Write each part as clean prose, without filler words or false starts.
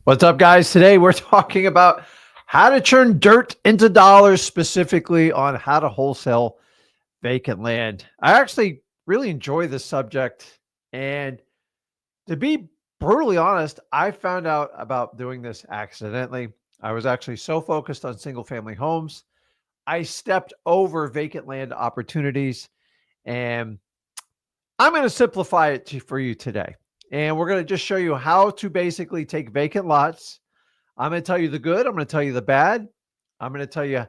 What's up, guys? Today we're talking about how to turn dirt into dollars, specifically on how to wholesale vacant land. I actually really enjoy this subject. And to be brutally honest, I found out about doing this accidentally. I was actually so focused on single family homes, I stepped over vacant land opportunities. And I'm going to simplify it for you today. And we're going to just show you how to basically take vacant lots. I'm going to tell you the good. I'm going to tell you the bad. I'm going to tell you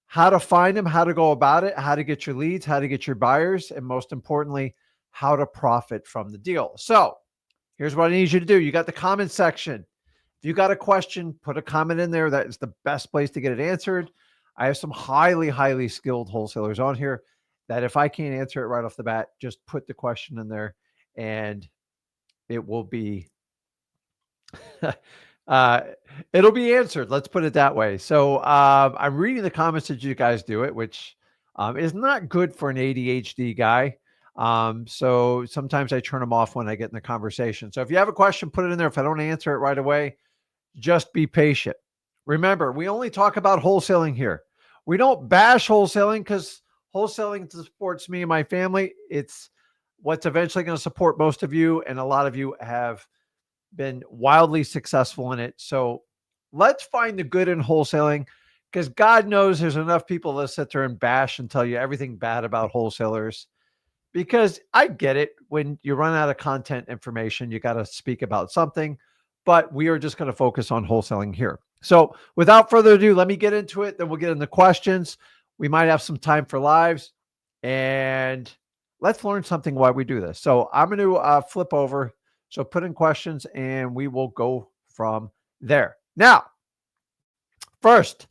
how to find them, how to go about it, how to get your leads, how to get your buyers, and most importantly, how to profit from the deal. So here's what I need you to do. You got the comment section. If you got a question, put a comment in there. That is the best place to get it answered. I have some highly skilled wholesalers on here that if I can't answer it right off the bat, just put the question in there and it will be it'll be answered. Let's put it that way. So I'm reading the comments as you guys do it, which is not good for an ADHD guy. So sometimes I turn them off when I get in the conversation. So if you have a question, put it in there. If I don't answer it right away, just be patient. Remember, we only talk about wholesaling here. We don't bash wholesaling because wholesaling supports me and my family. It's what's eventually going to support most of you. And a lot of you have been wildly successful in it. So let's find the good in wholesaling, because God knows there's enough people that sit there and bash and tell you everything bad about wholesalers. Because I get it. When you run out of content information, you got to speak about something, but we are just going to focus on wholesaling here. So without further ado, let me get into it. Then we'll get into questions. We might have some time for lives, and let's learn something while we do this. So I'm going to flip over. So put in questions and we will go from there. Now, first,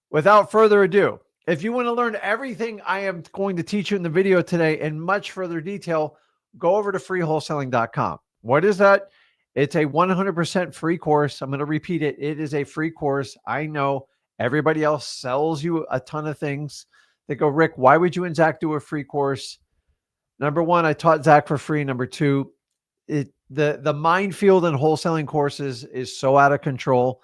without further ado, if you want to learn everything I am going to teach you in the video today in much further detail, go over to freewholesaling.com. What is that? It's a 100% free course. I'm going to repeat it. It is a free course. I know everybody else sells you a ton of things. They go, Rick, why would you and Zach do a free course? Number one, I taught Zach for free. Number two, the minefield in wholesaling courses is so out of control.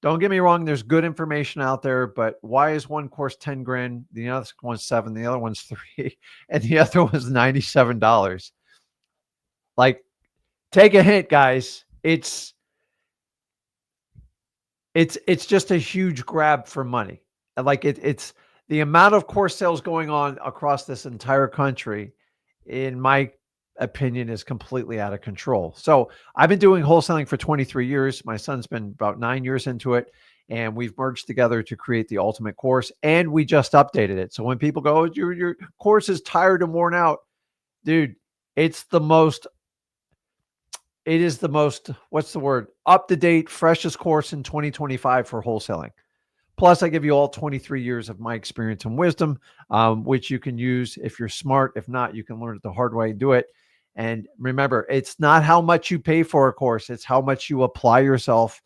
Don't get me wrong. There's good information out there, but why is one course 10 grand? The other one's 7, the other one's 3, and the other one's $97. Like, take a hint, guys. It's just a huge grab for money. Like it's the amount of course sales going on across this entire country, in my opinion, is completely out of control. So I've been doing wholesaling for 23 years. My son's been about 9 years into it, and we've merged together to create the ultimate course. And we just updated it. So when people go, oh, your course is tired and worn out, dude, it is the most, what's the word? Up to date, freshest course in 2025 for wholesaling. Plus, I give you all 23 years of my experience and wisdom, which you can use if you're smart. If not, you can learn it the hard way and do it. And remember, it's not how much you pay for a course. It's how much you apply yourself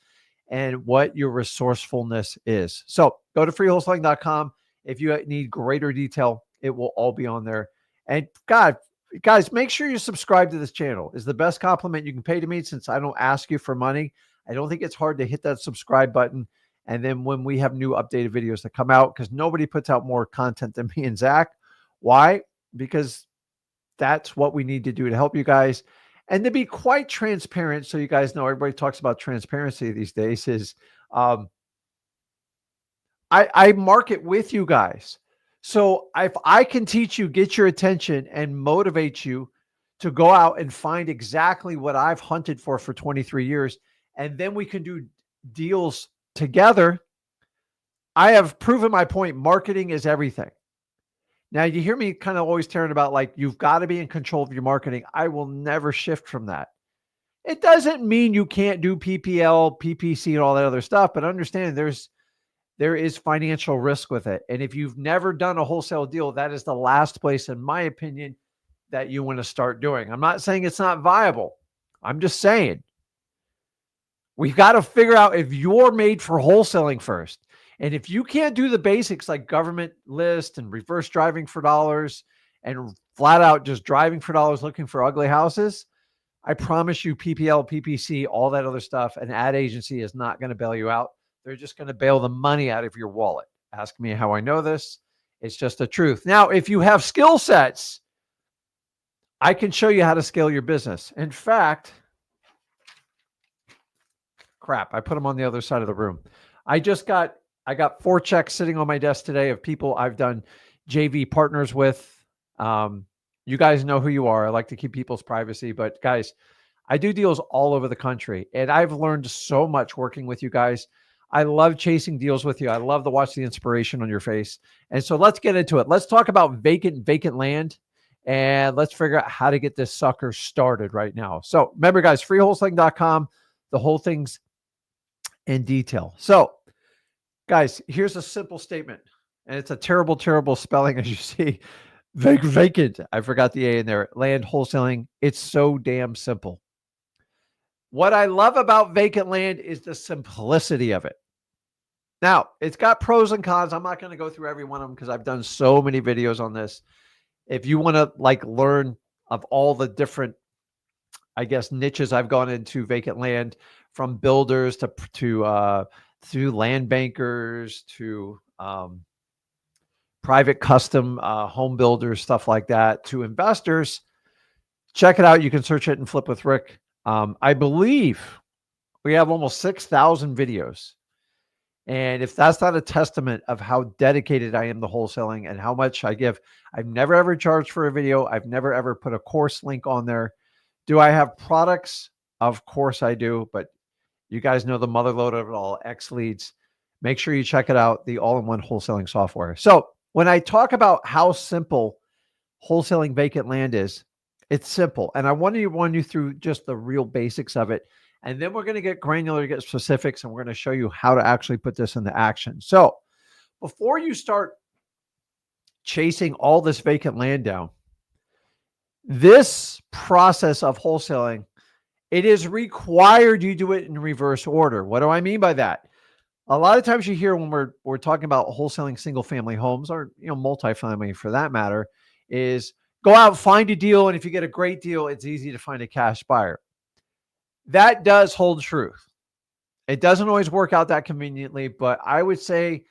and what your resourcefulness is. So go to freewholesaling.com. If you need greater detail, it will all be on there. And guys, make sure you subscribe to this channel. It's the best compliment you can pay to me, since I don't ask you for money. I don't think it's hard to hit that subscribe button. And then when we have new updated videos that come out, because nobody puts out more content than me and Zach. Why? Because that's what we need to do to help you guys. And to be quite transparent, so you guys know, everybody talks about transparency these days, is I market with you guys. So if I can teach you, get your attention, and motivate you to go out and find exactly what I've hunted for 23 years, and then we can do deals together, I have proven my point. Marketing is everything. Now, you hear me kind of always tearing about, like, you've got to be in control of your marketing. I will never shift from that. It doesn't mean you can't do PPL, PPC, and all that other stuff, but understand there is financial risk with it. And if you've never done a wholesale deal, that is the last place, in my opinion, that you want to start doing. I'm not saying it's not viable. I'm just saying we've got to figure out if you're made for wholesaling first. And if you can't do the basics like government list and reverse driving for dollars and flat out just driving for dollars looking for ugly houses, I promise you PPL, PPC, all that other stuff, an ad agency is not going to bail you out. They're just going to bail the money out of your wallet. Ask me how I know this. It's just the truth. Now, if you have skill sets, I can show you how to scale your business. In fact, crap, I put them on the other side of the room. I got 4 checks sitting on my desk today of people I've done JV partners with. You guys know who you are. I like to keep people's privacy, but guys, I do deals all over the country, and I've learned so much working with you guys. I love chasing deals with you. I love to watch the inspiration on your face. And so let's get into it. Let's talk about vacant land, and let's figure out how to get this sucker started right now. So remember, guys, freewholesaling.com, the whole thing's in detail. So guys, here's a simple statement, and it's a terrible, terrible spelling, as you see. Vacant. I forgot the A in there. Land wholesaling. It's so damn simple. What I love about vacant land is the simplicity of it. Now, it's got pros and cons. I'm not going to go through every one of them because I've done so many videos on this. If you want to learn of all the different, I guess, niches I've gone into vacant land, from builders to land bankers to private custom home builders, stuff like that, to investors, check it out. You can search it and Flip with Rick. I believe we have almost 6,000 videos. And if that's not a testament of how dedicated I am to wholesaling and how much I give, I've never ever charged for a video. I've never ever put a course link on there. Do I have products? Of course I do, but you guys know the mother load of it all, X Leads. Make sure you check it out, the all-in-one wholesaling software. So when I talk about how simple wholesaling vacant land is, it's simple. And I want to run you through just the real basics of it. And then we're going to get granular, get specifics, and we're going to show you how to actually put this into action. So before you start chasing all this vacant land down, this process of wholesaling, it is required you do it in reverse order. What do I mean by that? A lot of times you hear when we're talking about wholesaling single family homes, or multifamily for that matter, is go out, find a deal, and if you get a great deal, it's easy to find a cash buyer. That does hold truth. It doesn't always work out that conveniently, but I would say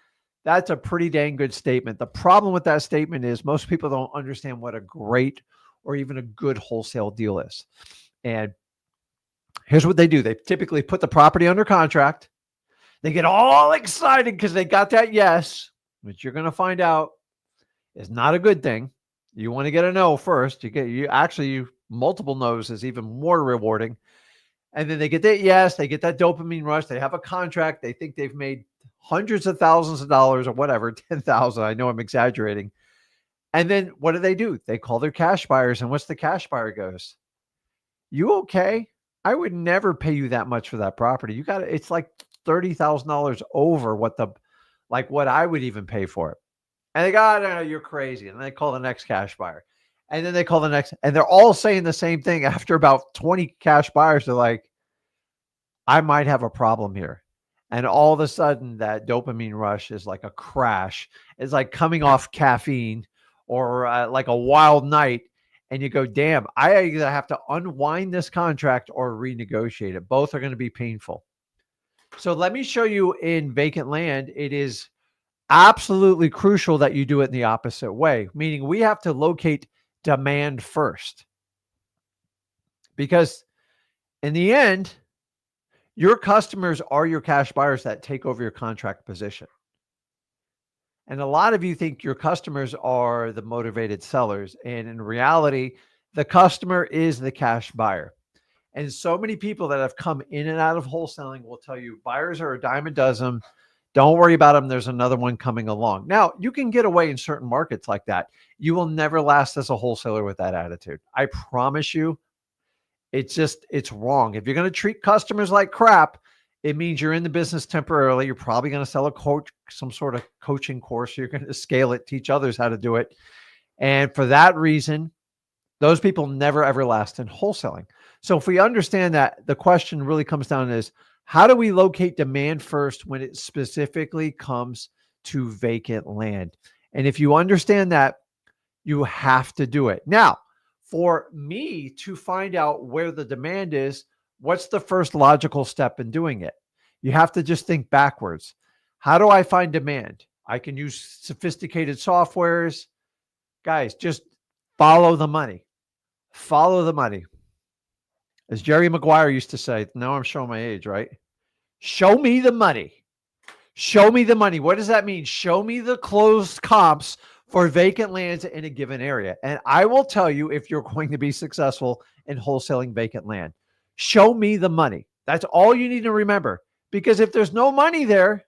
that's a pretty dang good statement. The problem with that statement is most people don't understand what a great or even a good wholesale deal is. And here's what they do. They typically put the property under contract. They get all excited because they got that yes, which you're going to find out is not a good thing. You want to get a no first. You multiple no's is even more rewarding. And then they get that yes, they get that dopamine rush. They have a contract. They think they've made hundreds of thousands of dollars or whatever, 10,000. I know I'm exaggerating. And then what do? They call their cash buyers. And what's the cash buyer goes? You okay? I would never pay you that much for that property. It's like $30,000 over what I would even pay for it. And they go, no, you're crazy. And they call the next cash buyer. And then they call the next, and they're all saying the same thing. After about 20 cash buyers, they're like, I might have a problem here. And all of a sudden that dopamine rush is like a crash. It's like coming off caffeine or like a wild night. And you go, damn, I either have to unwind this contract or renegotiate it. Both are going to be painful. So let me show you in vacant land, it is absolutely crucial that you do it in the opposite way, meaning we have to locate demand first. Because in the end, your customers are your cash buyers that take over your contract position. And a lot of you think your customers are the motivated sellers. And in reality, the customer is the cash buyer. And so many people that have come in and out of wholesaling will tell you buyers are a dime a dozen. Don't worry about them. There's another one coming along. Now, you can get away in certain markets like that. You will never last as a wholesaler with that attitude. I promise you, it's wrong. If you're going to treat customers like crap, it means you're in the business temporarily. You're probably going to sell some sort of coaching course. You're going to scale it, teach others how to do it. And for that reason, those people never, ever last in wholesaling. So if we understand that, the question really comes down to how do we locate demand first when it specifically comes to vacant land? And if you understand that, you have to do it. Now, For me to find out where the demand is, what's the first logical step in doing it? You have to just think backwards. How do I find demand? I can use sophisticated softwares. Guys, just follow the money. Follow the money. As Jerry Maguire used to say, now I'm showing my age, right? Show me the money. Show me the money. What does that mean? Show me the closed comps for vacant lands in a given area. And I will tell you if you're going to be successful in wholesaling vacant land. Show me the money. That's all you need to remember. Because if there's no money there,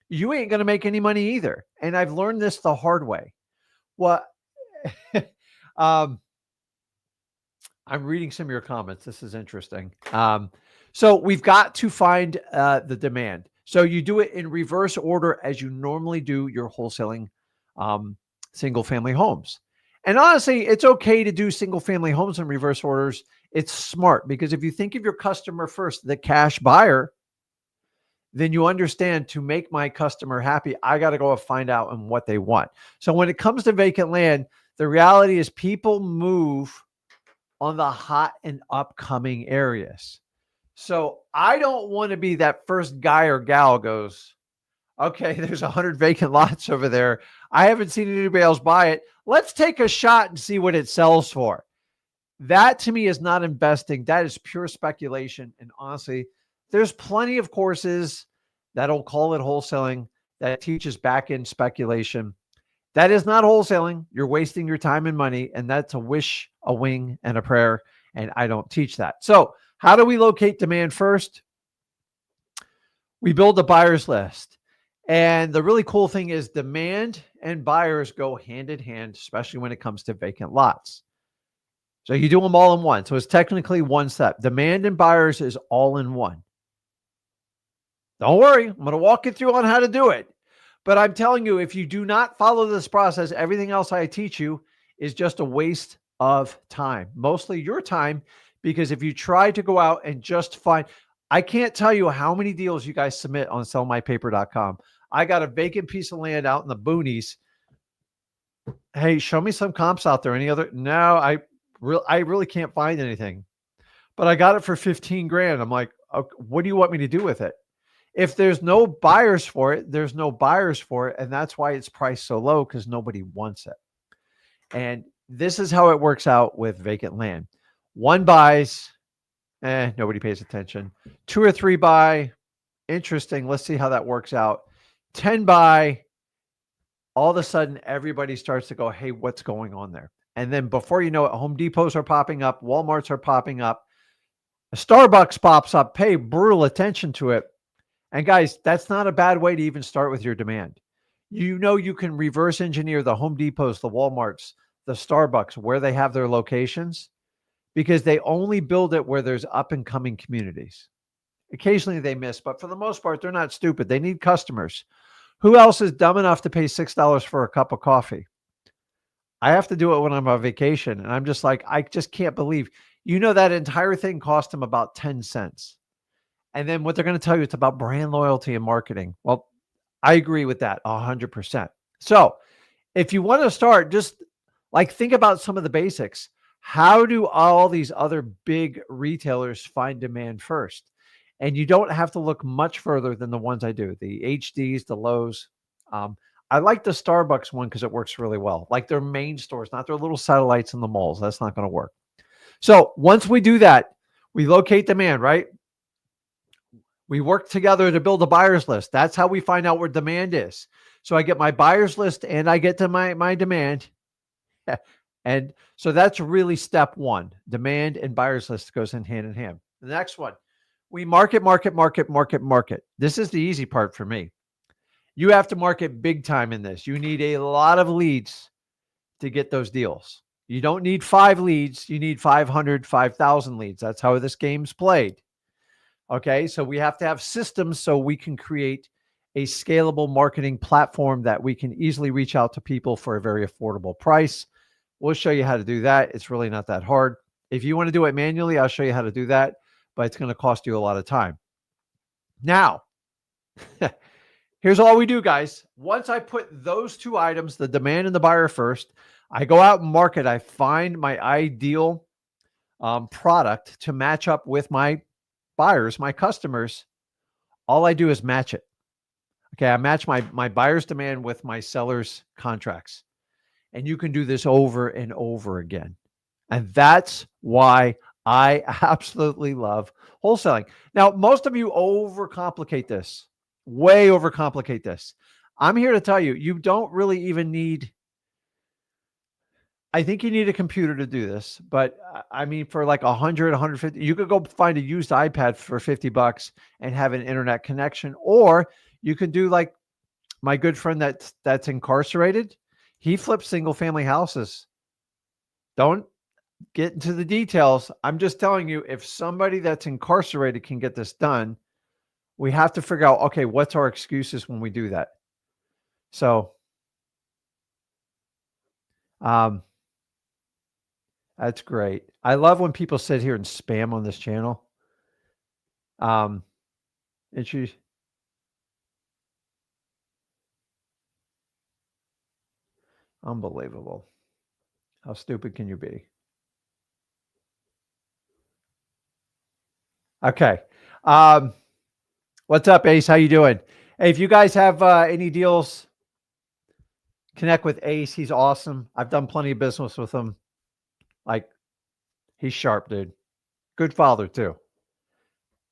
you ain't going to make any money either. And I've learned this the hard way. What? I'm reading some of your comments. This is interesting. So we've got to find the demand. So you do it in reverse order as you normally do your wholesaling single family homes. And honestly, it's okay to do single family homes in reverse orders. It's smart because if you think of your customer first, the cash buyer, then you understand to make my customer happy, I got to go and find out and what they want. So when it comes to vacant land, the reality is people move on the hot and upcoming areas. So I don't want to be that first guy or gal goes, okay, there's 100 vacant lots over there. I haven't seen anybody else buy it. Let's take a shot and see what it sells for. That to me is not investing. That is pure speculation. And honestly, there's plenty of courses that'll call it wholesaling that teaches back-end speculation. That is not wholesaling. You're wasting your time and money. And that's a wish, a wing, and a prayer. And I don't teach that. So how do we locate demand first? We build a buyer's list. And the really cool thing is demand and buyers go hand in hand, especially when it comes to vacant lots. So you do them all in one. So it's technically one step. Demand and buyers is all in one. Don't worry. I'm going to walk you through on how to do it. But I'm telling you, if you do not follow this process, everything else I teach you is just a waste of time, mostly your time, because if you try to go out and just find, I can't tell you how many deals you guys submit on sellmypaper.com. I got a vacant piece of land out in the boonies. Hey, show me some comps out there. Any other? No, I really can't find anything, but I got it for 15 grand. I'm like, okay, what do you want me to do with it? If there's no buyers for it, there's no buyers for it. And that's why it's priced so low, because nobody wants it. And this is how it works out with vacant land. One buys, nobody pays attention. 2 or 3 buy, interesting. Let's see how that works out. 10 buy, all of a sudden everybody starts to go, hey, what's going on there? And then before you know it, Home Depots are popping up, Walmarts are popping up, a Starbucks pops up, pay brutal attention to it. And guys, that's not a bad way to even start with your demand. You know, you can reverse engineer the Home Depots, the Walmarts, the Starbucks, where they have their locations, because they only build it where there's up and coming communities. Occasionally they miss, but for the most part, they're not stupid. They need customers. Who else is dumb enough to pay $6 for a cup of coffee? I have to do it when I'm on vacation. And I'm just like, I just can't believe, that entire thing cost them about 10 cents. And then what they're going to tell you, it's about brand loyalty and marketing. Well, I agree with that 100%. So if you want to start, just like think about some of the basics. How do all these other big retailers find demand first? And you don't have to look much further than the ones I do, the HDs, the Lowe's. I like the Starbucks one because it works really well. Like their main stores, not their little satellites in the malls. That's not going to work. So once we do that, we locate demand, right? We work together to build a buyer's list. That's how we find out where demand is. So I get my buyer's list and I get to my demand. And so that's really step one. Demand and buyer's list goes in hand. The next one, we market. This is the easy part for me. You have to market big time in this. You need a lot of leads to get those deals. You don't need 5 leads. You need 500, 5,000 leads. That's how this game's played. Okay, so we have to have systems so we can create a scalable marketing platform that we can easily reach out to people for a very affordable price. We'll show you how to do that. It's really not that hard. If you want to do it manually, I'll show you how to do that, but it's going to cost you a lot of time. Now, here's all we do, guys. Once I put those 2 items, the demand and the buyer first, I go out and market. I find my ideal product to match up with my buyers, my customers. All I do is match it. Okay, I match my buyer's demand with my seller's contracts. And you can do this over and over again. And that's why I absolutely love wholesaling. Now, most of you overcomplicate this, way overcomplicate this. I'm here to tell you, you don't really even need, I think you need a computer to do this, but I mean, for like 100, 150, you could go find a used iPad for $50 and have an internet connection, or you could do like my good friend that's incarcerated. He flips single family houses. Don't get into the details. I'm just telling you, if somebody that's incarcerated can get this done, we have to figure out, okay, what's our excuses when we do that? So, that's great. I love when people sit here and spam on this channel. And she, unbelievable. How stupid can you be? Okay. What's up, Ace? How you doing? Hey, if you guys have any deals, connect with Ace. He's awesome. I've done plenty of business with him. Like, he's sharp, dude. Good father, too.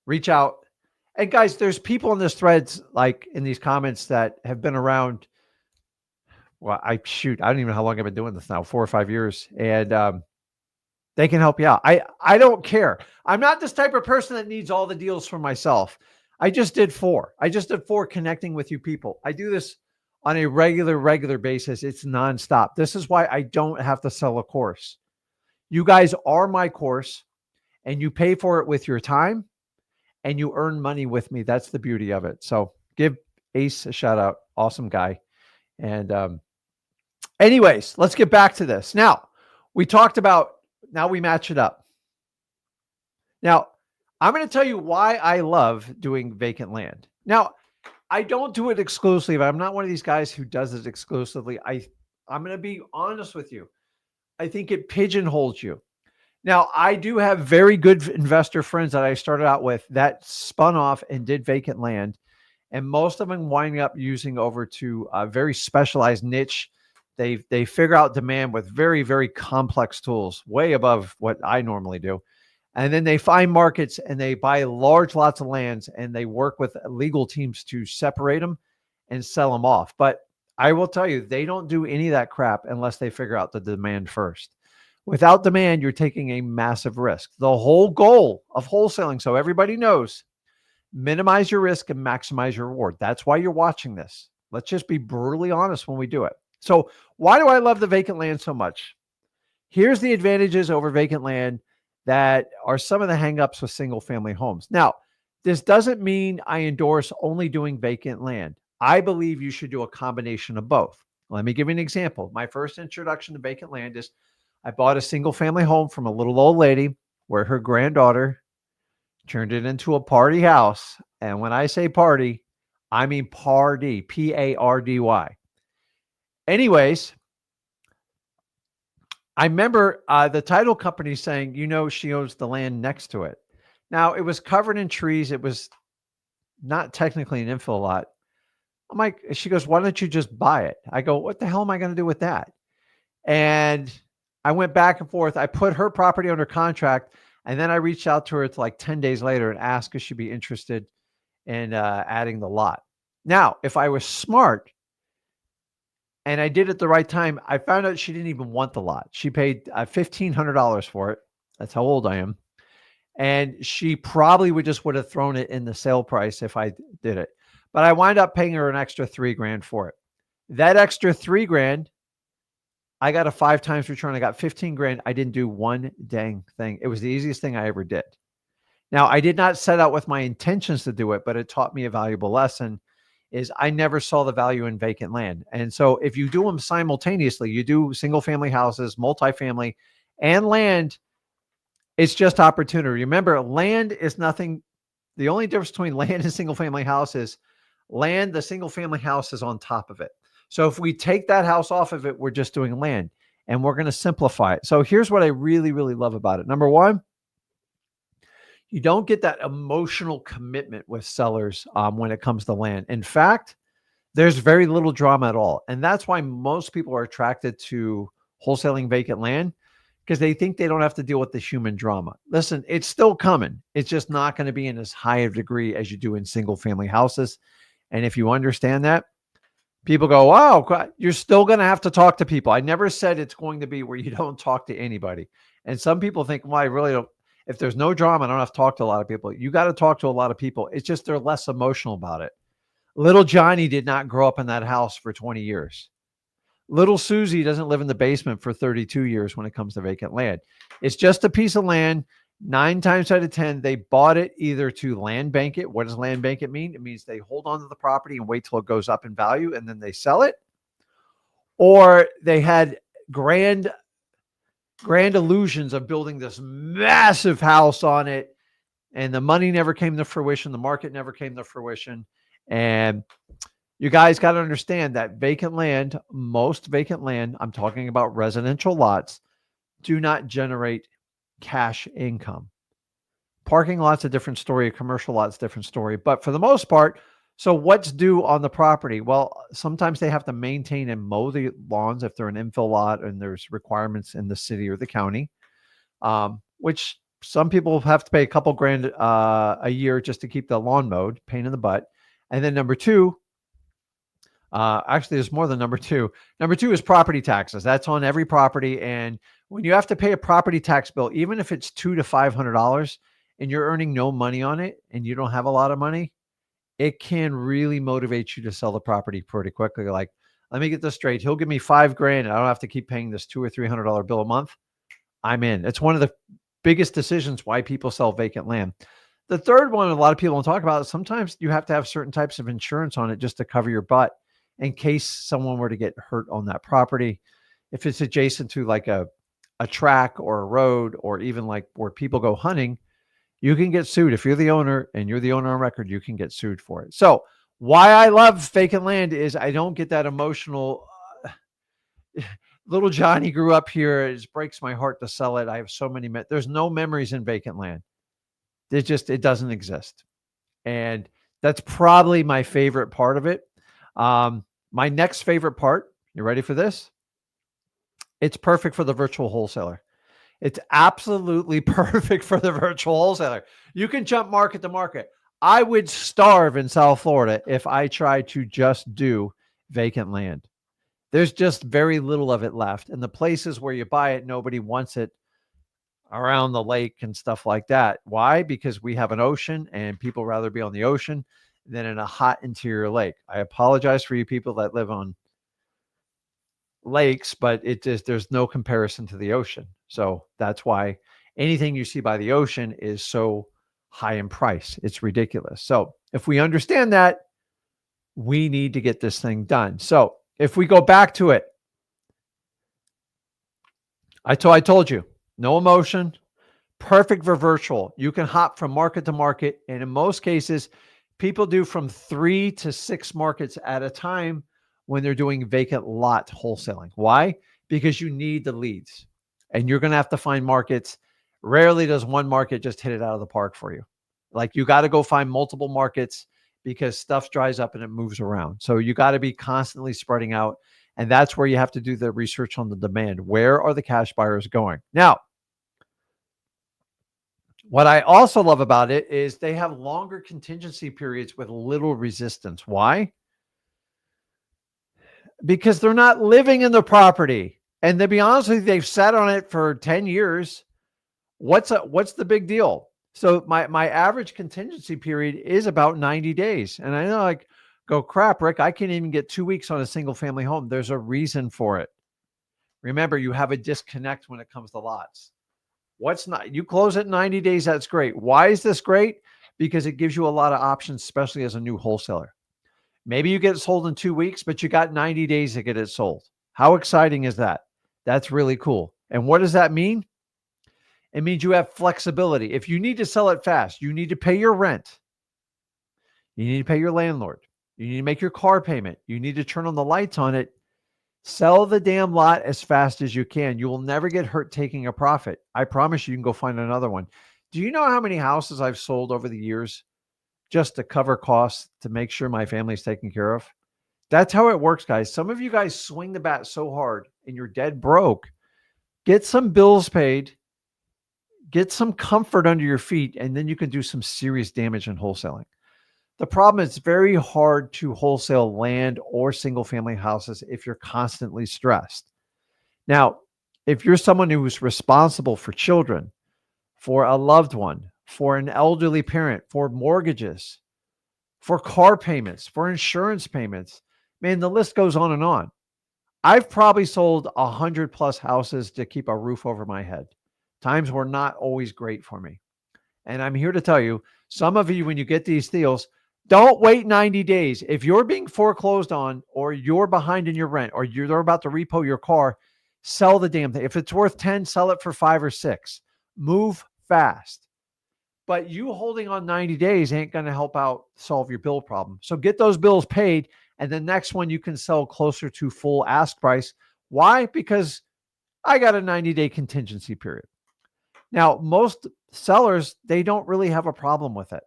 Reach out. And guys, there's people in this threads, like in these comments, that have been around. Well, I don't even know how long I've been doing this now, 4 or 5 years. And they can help you out. I don't care. I'm not this type of person that needs all the deals for myself. I just did 4. I just did 4 connecting with you people. I do this on a regular basis. It's nonstop. This is why I don't have to sell a course. You guys are my course, and you pay for it with your time, and you earn money with me. That's the beauty of it. So give Ace a shout out. Awesome guy. And anyways, let's get back to this. Now, we talked about, now we match it up. Now, I'm going to tell you why I love doing vacant land. Now, I don't do it exclusively. I'm not one of these guys who does it exclusively. I'm going to be honest with you. I think it pigeonholes you. Now, I do have very good investor friends that I started out with that spun off and did vacant land. And most of them winding up using over to a very specialized niche. They figure out demand with very complex tools, way above what I normally do. And then they find markets and they buy large lots of lands and they work with legal teams to separate them and sell them off. But I will tell you, they don't do any of that crap unless they figure out the demand first. Without demand, you're taking a massive risk. The whole goal of wholesaling, so everybody knows, minimize your risk and maximize your reward. That's why you're watching this. Let's just be brutally honest when we do it. So why do I love the vacant land so much? Here's the advantages over vacant land that are some of the hangups with single family homes. Now, this doesn't mean I endorse only doing vacant land. I believe you should do a combination of both. Let me give you an example. My first introduction to vacant land is I bought a single family home from a little old lady where her granddaughter turned it into a party house. And when I say party, I mean party, Pardy. Anyways, I remember the title company saying, she owns the land next to it. Now, it was covered in trees. It was not technically an infill lot. I'm like, she goes, why don't you just buy it? I go, what the hell am I going to do with that? And I went back and forth. I put her property under contract, and then I reached out to her like 10 days later and asked if she'd be interested in adding the lot. Now, if I was smart, and I did it the right time, I found out she didn't even want the lot. She paid $1,500 for it. That's how old I am. And she probably would have thrown it in the sale price if I did it. But I wind up paying her an extra $3,000 for it. That extra $3,000, I got a 5 times return. I got $15,000. I didn't do one dang thing. It was the easiest thing I ever did. Now, I did not set out with my intentions to do it, but it taught me a valuable lesson. Is I never saw the value in vacant land. And so if you do them simultaneously, you do single family houses, multifamily, and land, it's just opportunity. Remember, land is nothing. The only difference between land and single family house is land, the single family house is on top of it. So if we take that house off of it, we're just doing land. and we're going to simplify it. So here's what I really, really love about it. Number one, you don't get that emotional commitment with sellers when it comes to land. In fact, there's very little drama at all. And that's why most people are attracted to wholesaling vacant land, because they think they don't have to deal with the human drama. Listen, it's still coming. It's just not going to be in as high a degree as you do in single family houses. And if you understand that, people go, wow, you're still going to have to talk to people. I never said it's going to be where you don't talk to anybody. And some people think, well, I really don't. If there's no drama, I don't have to talk to a lot of people. You got to talk to a lot of people. It's just they're less emotional about it. Little Johnny did not grow up in that house for 20 years. Little Susie doesn't live in the basement for 32 years when it comes to vacant land. It's just a piece of land. 9 times out of 10, they bought it either to land bank it. What does land bank it mean? It means they hold on to the property and wait till it goes up in value and then they sell it. Or they had grand illusions of building this massive house on it, and the money never came to fruition. The market never came to fruition. And you guys got to understand that vacant land, most vacant land, I'm talking about residential lots, do not generate cash income. Parking lots, a different story. Commercial lots, different story. But for the most part, so what's due on the property? Well, sometimes they have to maintain and mow the lawns if they're an infill lot and there's requirements in the city or the county, which some people have to pay a couple grand a year just to keep the lawn mowed, pain in the butt. And then number two, actually, there's more than number two. Number two is property taxes. That's on every property. And when you have to pay a property tax bill, even if it's $200 to $500 and you're earning no money on it and you don't have a lot of money, it can really motivate you to sell the property pretty quickly. Like, let me get this straight. He'll give me $5 grand. And I don't have to keep paying this $200 or $300 bill a month. I'm in. It's one of the biggest decisions why people sell vacant land. The third one, a lot of people don't talk about it. Sometimes you have to have certain types of insurance on it just to cover your butt in case someone were to get hurt on that property. If it's adjacent to like a track or a road, or even like where people go hunting, you can get sued. If you're the owner and you're the owner on record, you can get sued for it. So why I love vacant land is I don't get that emotional. Little Johnny grew up here. It breaks my heart to sell it. I have so many. There's no memories in vacant land. It doesn't exist. And that's probably my favorite part of it. My next favorite part, you ready for this? It's perfect for the virtual wholesaler. It's absolutely perfect for the virtual wholesaler. You can jump market to market. I would starve in South Florida if I tried to just do vacant land. There's just very little of it left. And the places where you buy it, nobody wants it around the lake and stuff like that. Why? Because we have an ocean and people rather be on the ocean than in a hot interior lake. I apologize for you people that live on lakes, but there's no comparison to the ocean. So that's why anything you see by the ocean is so high in price. It's ridiculous. So if we understand that, we need to get this thing done. So if we go back to it, I told you, no emotion, perfect for virtual. You can hop from market to market. And in most cases, people do from 3 to 6 markets at a time when they're doing vacant lot wholesaling. Why? Because you need the leads and you're going to have to find markets. Rarely does one market just hit it out of the park for you. Like, you got to go find multiple markets because stuff dries up and it moves around. So you got to be constantly spreading out. And that's where you have to do the research on the demand. Where are the cash buyers going? Now, what I also love about it is they have longer contingency periods with little resistance. Why? Because they're not living in the property. And to be honest with you, they've sat on it for 10 years. What's the big deal? So my average contingency period is about 90 days. And I know, like, go, crap, Rick, I can't even get 2 weeks on a single family home. There's a reason for it. Remember, you have a disconnect when it comes to lots. You close at 90 days. That's great. Why is this great? Because it gives you a lot of options, especially as a new wholesaler. Maybe you get it sold in 2 weeks, but you got 90 days to get it sold. How exciting is that? That's really cool. And what does that mean? It means you have flexibility. If you need to sell it fast, you need to pay your rent. You need to pay your landlord. You need to make your car payment. You need to turn on the lights on it. Sell the damn lot as fast as you can. You will never get hurt taking a profit. I promise you can go find another one. Do you know how many houses I've sold over the years just to cover costs to make sure my family's taken care of? That's how it works, guys. Some of you guys swing the bat so hard and you're dead broke. Get some bills paid, get some comfort under your feet, and then you can do some serious damage in wholesaling. The problem is it's very hard to wholesale land or single family houses if you're constantly stressed. Now, if you're someone who's responsible for children, for a loved one, for an elderly parent, for mortgages, for car payments, for insurance payments, man, the list goes on and on. I've probably sold 100 plus houses to keep a roof over my head. Times were not always great for me. And I'm here to tell you, some of you, when you get these deals, don't wait 90 days. If you're being foreclosed on, or you're behind in your rent, or they're about to repo your car, sell the damn thing. If it's worth 10, sell it for 5 or 6. Move fast. But you holding on 90 days ain't going to help out solve your bill problem. So get those bills paid, and the next one you can sell closer to full ask price. Why? Because I got a 90-day contingency period. Now, most sellers, they don't really have a problem with it.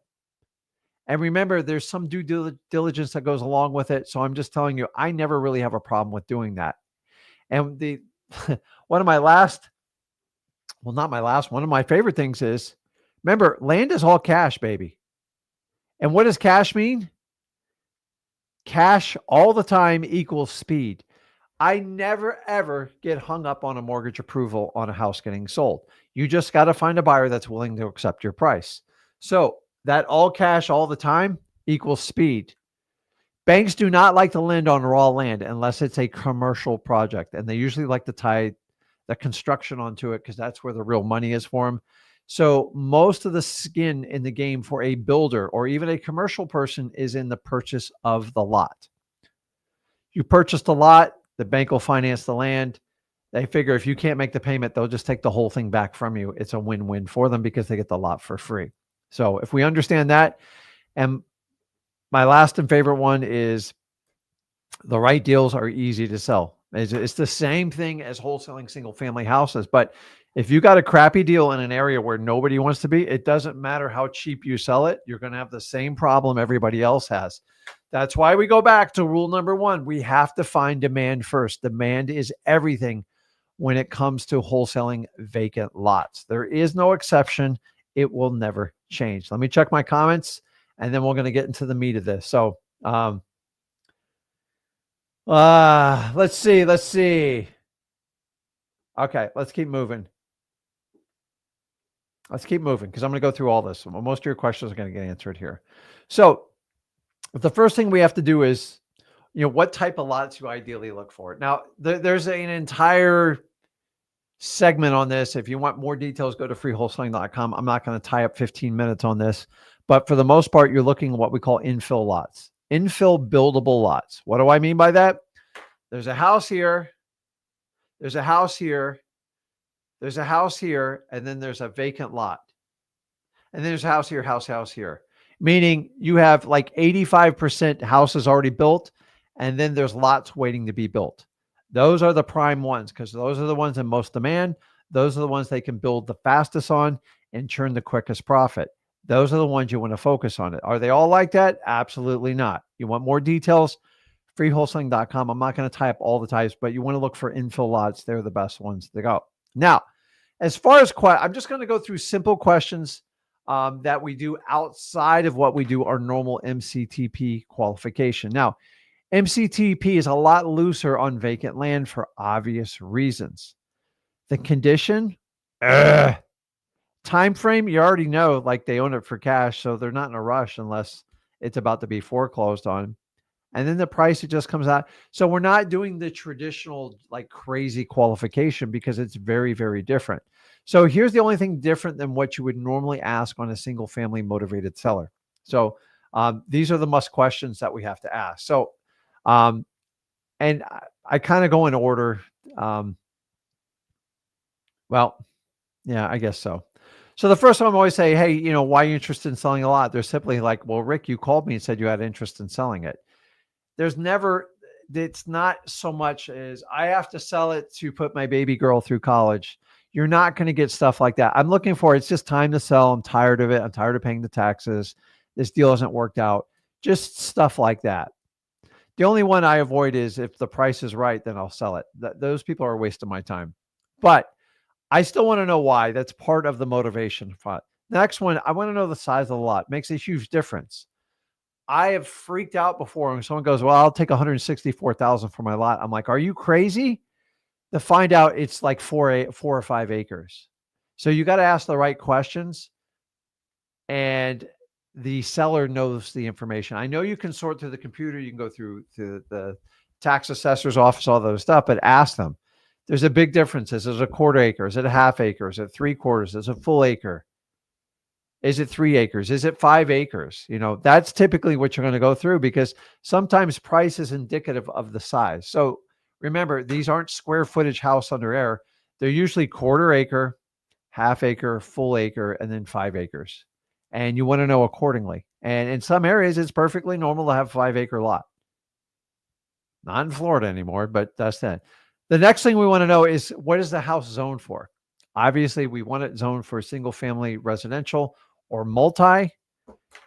And remember, there's some due diligence that goes along with it. So I'm just telling you, I never really have a problem with doing that. And one of my favorite things is, remember, land is all cash, baby. And what does cash mean? Cash all the time equals speed. I never, ever get hung up on a mortgage approval on a house getting sold. You just got to find a buyer that's willing to accept your price. So that all cash all the time equals speed. Banks do not like to lend on raw land unless it's a commercial project. And they usually like to tie the construction onto it because that's where the real money is for them. So most of the skin in the game for a builder or even a commercial person is in the purchase of the lot. You purchased a lot, the bank will finance the land. They figure if you can't make the payment, they'll just take the whole thing back from you. It's a win-win for them because they get the lot for free. So if we understand that, and my last and favorite one is the right deals are easy to sell. It's the same thing as wholesaling single family houses. But if you got a crappy deal in an area where nobody wants to be, it doesn't matter how cheap you sell it. You're going to have the same problem everybody else has. That's why we go back to rule number 1. We have to find demand first. Demand is everything when it comes to wholesaling vacant lots. There is no exception. It will never change. Let me check my comments, and then we're going to get into the meat of this. So, let's see. Okay, let's keep moving. Because I'm going to go through all this. Most of your questions are going to get answered here. So the first thing we have to do is, what type of lots you ideally look for. Now, there's an entire segment on this. If you want more details, go to freewholesaling.com. I'm not going to tie up 15 minutes on this, but for the most part, you're looking at what we call infill lots, infill buildable lots. What do I mean by that? There's a house here. There's a house here. There's a house here. And then there's a vacant lot. And then there's a house here, house here. Meaning you have like 85% houses already built. And then there's lots waiting to be built. Those are the prime ones because those are the ones in most demand. Those are the ones they can build the fastest on and churn the quickest profit. Those are the ones you want to focus on. Are they all like that? Absolutely not. You want more details? Freewholesaling.com. I'm not going to tie up all the types, but you want to look for infill lots. They're the best ones to go. Now, as far as I'm just going to go through simple questions that we do outside of what we do our normal MCTP qualification. Now, MCTP is a lot looser on vacant land for obvious reasons. The condition, time frame, you already know, like they own it for cash, so they're not in a rush unless it's about to be foreclosed on. And then the price, it just comes out. So we're not doing the traditional like crazy qualification because it's very, very different. So here's the only thing different than what you would normally ask on a single family motivated seller. So these are the must questions that we have to ask. So and I kind of go in order. Well, yeah, I guess so. So the first one I'm always say, hey, why are you interested in selling a lot? They're simply like, well, Rick, you called me and said you had interest in selling it. There's never, it's not so much as I have to sell it to put my baby girl through college. You're not going to get stuff like that. I'm looking for, it's just time to sell. I'm tired of it. I'm tired of paying the taxes. This deal hasn't worked out. Just stuff like that. The only one I avoid is if the price is right, then I'll sell it. Those people are a waste of my time. But I still want to know why. That's part of the motivation. The next one, I want to know the size of the lot. Makes a huge difference. I have freaked out before when someone goes, well, I'll take 164,000 for my lot. I'm like, are you crazy? To find out it's like 4 or 5 acres. So you got to ask the right questions, and the seller knows the information. I know you can sort through the computer. You can go through to the tax assessor's office, all those stuff, but ask them. There's a big difference. Is it a quarter acre? Is it a half acre? Is it 3/4? Is it a full acre? Is it 3 acres? Is it 5 acres? You know, that's typically what you're going to go through, because sometimes price is indicative of the size. So remember, these aren't square footage house under air. They're usually quarter acre, half acre, full acre, and then 5 acres. And you want to know accordingly. And in some areas, it's perfectly normal to have a 5-acre lot. Not in Florida anymore, but that's that. The next thing we want to know is, what is the house zoned for? Obviously, we want it zoned for single family residential or multi.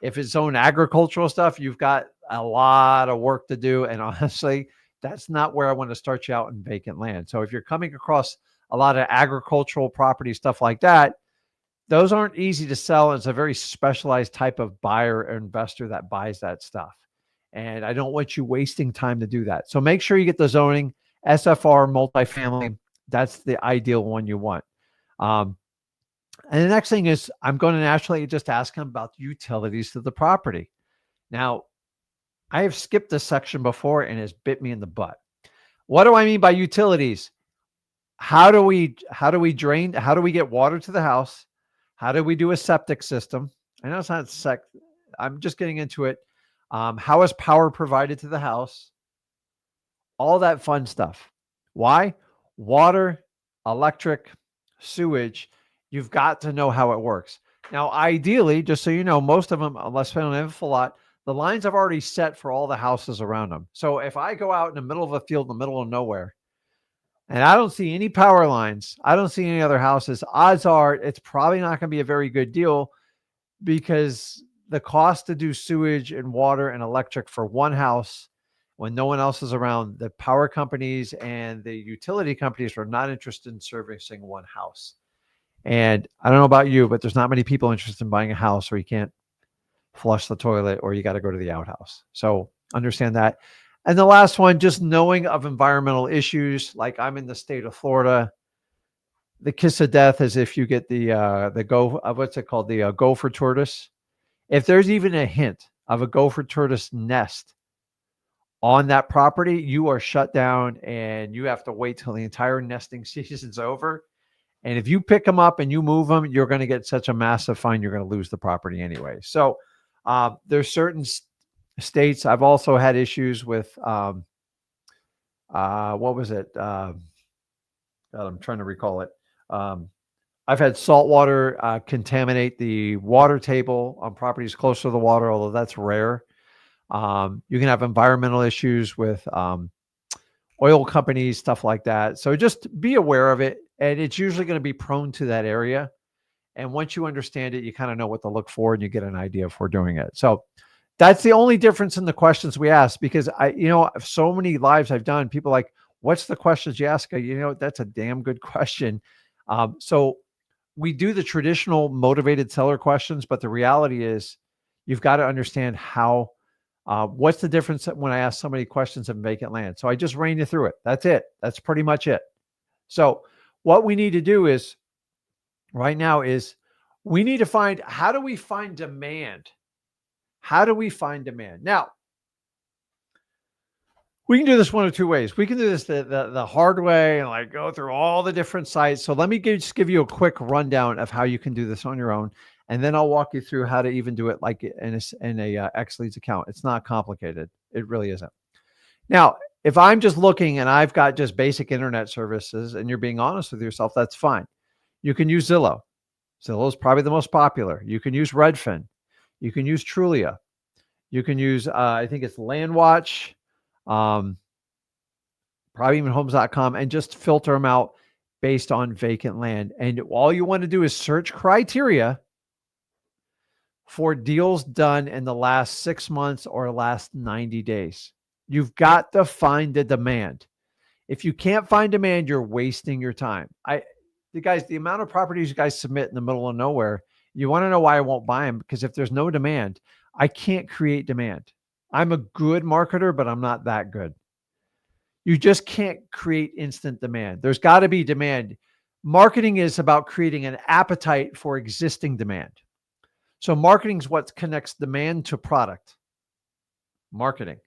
If it's zoned agricultural stuff, you've got a lot of work to do. And honestly, that's not where I want to start you out in vacant land. So if you're coming across a lot of agricultural property, stuff like that, those aren't easy to sell. It's a very specialized type of buyer or investor that buys that stuff. And I don't want you wasting time to do that. So make sure you get the zoning, SFR, multifamily. That's the ideal one you want. And the next thing is, I'm going to naturally just ask him about the utilities to the property. Now, I have skipped this section before and it's bit me in the butt. What do I mean by utilities? How do we drain? How do we get water to the house? How do we do a septic system? I know it's not I'm just getting into it. How is power provided to the house? All that fun stuff. Why? Water, electric, sewage. You've got to know how it works. Now, ideally, just so you know, most of them, unless I don't have a lot, the lines I've already set for all the houses around them. So if I go out in the middle of a field, in the middle of nowhere, and I don't see any power lines, I don't see any other houses, odds are it's probably not going to be a very good deal, because the cost to do sewage and water and electric for one house when no one else is around, the power companies and the utility companies are not interested in servicing one house. And I don't know about you, but there's not many people interested in buying a house where you can't flush the toilet or you got to go to the outhouse. So understand that. And the last one, just knowing of environmental issues. Like, I'm in the state of Florida. The kiss of death is if you get what's it called? The gopher tortoise. If there's even a hint of a gopher tortoise nest on that property, you are shut down and you have to wait till the entire nesting season's over. And if you pick them up and you move them, you're going to get such a massive fine, you're going to lose the property anyway. So there's certain states. I've also had issues with, what was it? God, I'm trying to recall it. I've had saltwater contaminate the water table on properties close to the water, although that's rare. You can have environmental issues with oil companies, stuff like that. So just be aware of it. And it's usually going to be prone to that area. And once you understand it, you kind of know what to look for and you get an idea for doing it. So that's the only difference in the questions we ask, because so many lives I've done, people like, what's the questions you ask? That's a damn good question. So we do the traditional motivated seller questions, but the reality is you've got to understand what's the difference when I ask somebody questions in vacant land. So I just ran you through it. That's it. That's pretty much it. So what we need to do is right now is we need to find, how do we find demand? How do we find demand? Now, we can do this one of two ways. We can do this the hard way and like go through all the different sites. So let me just give you a quick rundown of how you can do this on your own. And then I'll walk you through how to even do it like in a X-Leads account. It's not complicated. It really isn't. Now, if I'm just looking and I've got just basic internet services and you're being honest with yourself, that's fine. You can use Zillow. Zillow is probably the most popular. You can use Redfin. You can use Trulia. You can use, I think it's LandWatch. probably even homes.com, and just filter them out based on vacant land. And all you want to do is search criteria for deals done in the last 6 months or last 90 days. You've got to find the demand. If you can't find demand, you're wasting your time. The amount of properties you guys submit in the middle of nowhere, you want to know why I won't buy them? Because if there's no demand, I can't create demand. I'm a good marketer, but I'm not that good. You just can't create instant demand. There's got to be demand. Marketing is about creating an appetite for existing demand. So marketing is what connects demand to product. Marketing.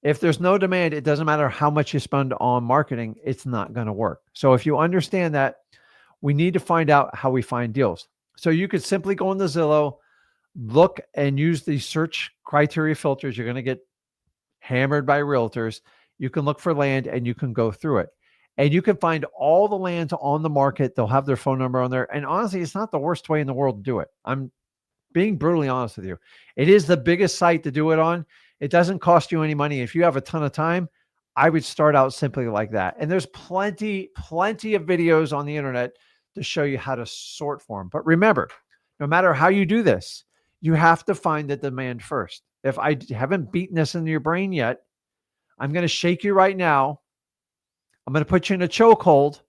If there's no demand, it doesn't matter how much you spend on marketing, it's not going to work. So if you understand that, we need to find out how we find deals. So you could simply go into Zillow, look and use the search criteria filters. You're going to get hammered by realtors. You can look for land and you can go through it. And you can find all the lands on the market. They'll have their phone number on there. And honestly, it's not the worst way in the world to do it. I'm being brutally honest with you. It is the biggest site to do it on. It doesn't cost you any money. If you have a ton of time, I would start out simply like that. And there's plenty of videos on the internet to show you how to sort for them. But remember, no matter how you do this, you have to find the demand first. If I haven't beaten this into your brain yet, I'm going to shake you right now. I'm going to put you in a chokehold.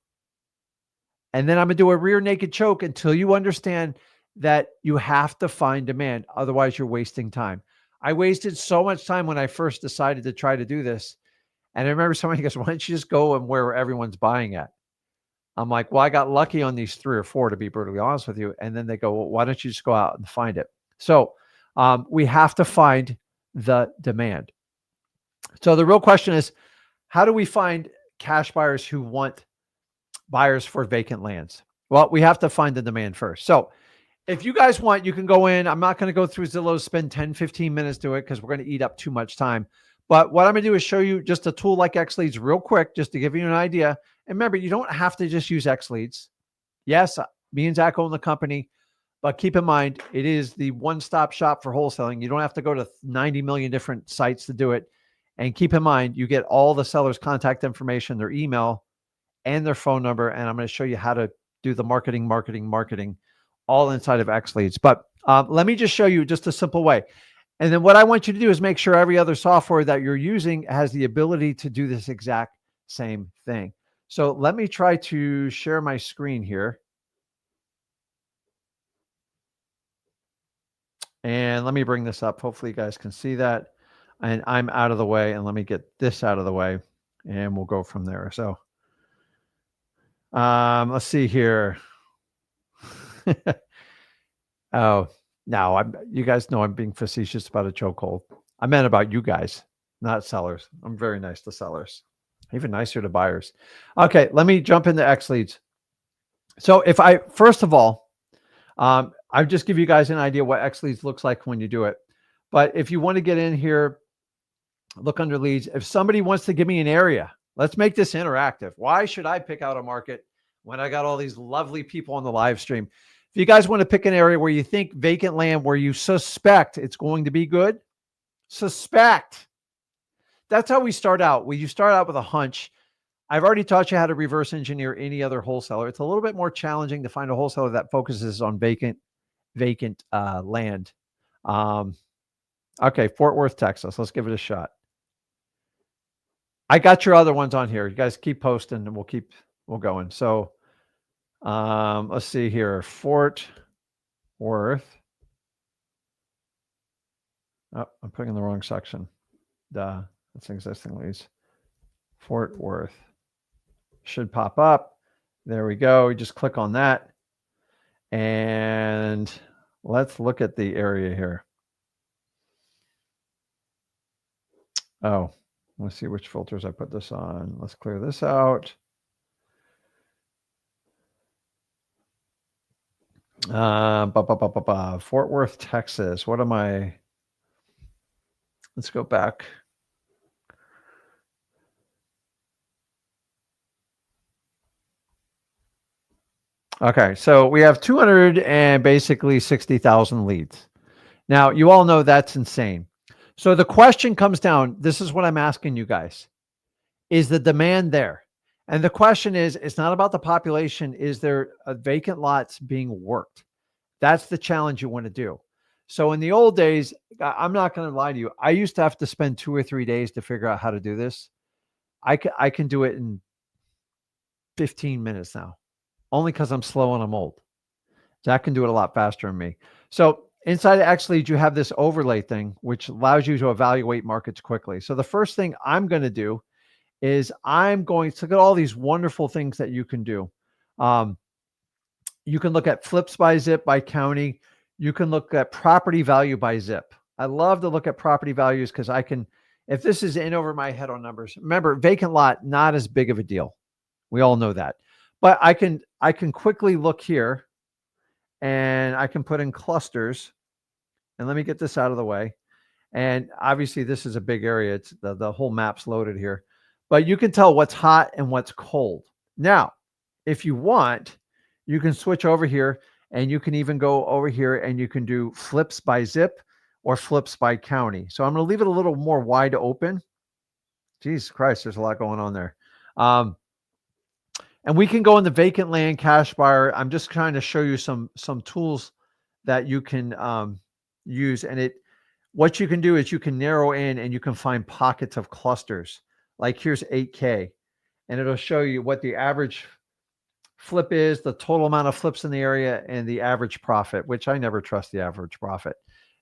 And then I'm going to do a rear naked choke until you understand that you have to find demand. Otherwise, you're wasting time. I wasted so much time when I first decided to try to do this. And I remember somebody goes, why don't you just go and where everyone's buying at? I'm like, well, I got lucky on these 3 or 4, to be brutally honest with you. And then they go, well, why don't you just go out and find it? So we have to find the demand. So the real question is, how do we find cash buyers who want buyers for vacant lands? Well, we have to find the demand first. So if you guys want, you can go in. I'm not going to go through Zillow, spend 10, 15 minutes to it because we're going to eat up too much time. But what I'm going to do is show you just a tool like XLeads real quick, just to give you an idea. And remember, you don't have to just use XLeads. Yes, me and Zach own the company, but keep in mind, it is the one-stop shop for wholesaling. You don't have to go to 90 million different sites to do it. And keep in mind, you get all the seller's contact information, their email, and their phone number. And I'm going to show you how to do the marketing, all inside of XLeads. But let me just show you just a simple way. And then what I want you to do is make sure every other software that you're using has the ability to do this exact same thing. So let me try to share my screen here. And let me bring this up. Hopefully you guys can see that. And I'm out of the way. And let me get this out of the way. And we'll go from there. So let's see here. Oh, no, you guys know I'm being facetious about a chokehold. I meant about you guys, not sellers. I'm very nice to sellers, even nicer to buyers. Okay, let me jump into XLeads. So if I, first of all, I'll just give you guys an idea what XLeads looks like when you do it. But if you want to get in here, look under leads. If somebody wants to give me an area, let's make this interactive. Why should I pick out a market when I got all these lovely people on the live stream? If you guys want to pick an area where you think vacant land, where you suspect it's going to be good, suspect. That's how we start out. You start out with a hunch. I've already taught you how to reverse engineer any other wholesaler. It's a little bit more challenging to find a wholesaler that focuses on vacant land. Okay, Fort Worth, Texas. Let's give it a shot. I got your other ones on here. You guys keep posting and we'll going. So let's see here. Fort Worth. Oh, I'm putting in the wrong section. Duh, that's existing leads. Fort Worth should pop up. There we go. We just click on that. And let's look at the area here. Oh, let's see which filters I put this on. Let's clear this out. Fort Worth, Texas. What am I? Let's go back. Okay, so we have 200 and basically 60,000 leads. Now, you all know that's insane. So the question comes down, this is what I'm asking you guys. Is the demand there? And the question is, it's not about the population. Is there vacant lots being worked? That's the challenge you want to do. So in the old days, I'm not going to lie to you. I used to have to spend 2 or 3 days to figure out how to do this. I can do it in 15 minutes now, only because I'm slow and I'm old. Zach can do it a lot faster than me. So inside of XLead, you have this overlay thing, which allows you to evaluate markets quickly. So the first thing I'm going to do is I'm going to look at all these wonderful things that you can do. You can look at flips by zip by county. You can look at property value by zip. I love to look at property values because I can, if this is in over my head on numbers, remember vacant lot, not as big of a deal. We all know that, but I can quickly look here and I can put in clusters, and let me get this out of the way. And obviously this is a big area. It's the whole map's loaded here, but you can tell what's hot and what's cold. Now, if you want, you can switch over here and you can even go over here and you can do flips by zip or flips by county. So I'm going to leave it a little more wide open. Jesus Christ, there's a lot going on there. And we can go in the vacant land cash buyer. I'm just trying to show you some tools that you can use. And what you can do is you can narrow in and you can find pockets of clusters. Like here's 8K, and it'll show you what the average flip is, the total amount of flips in the area, and the average profit, which I never trust the average profit.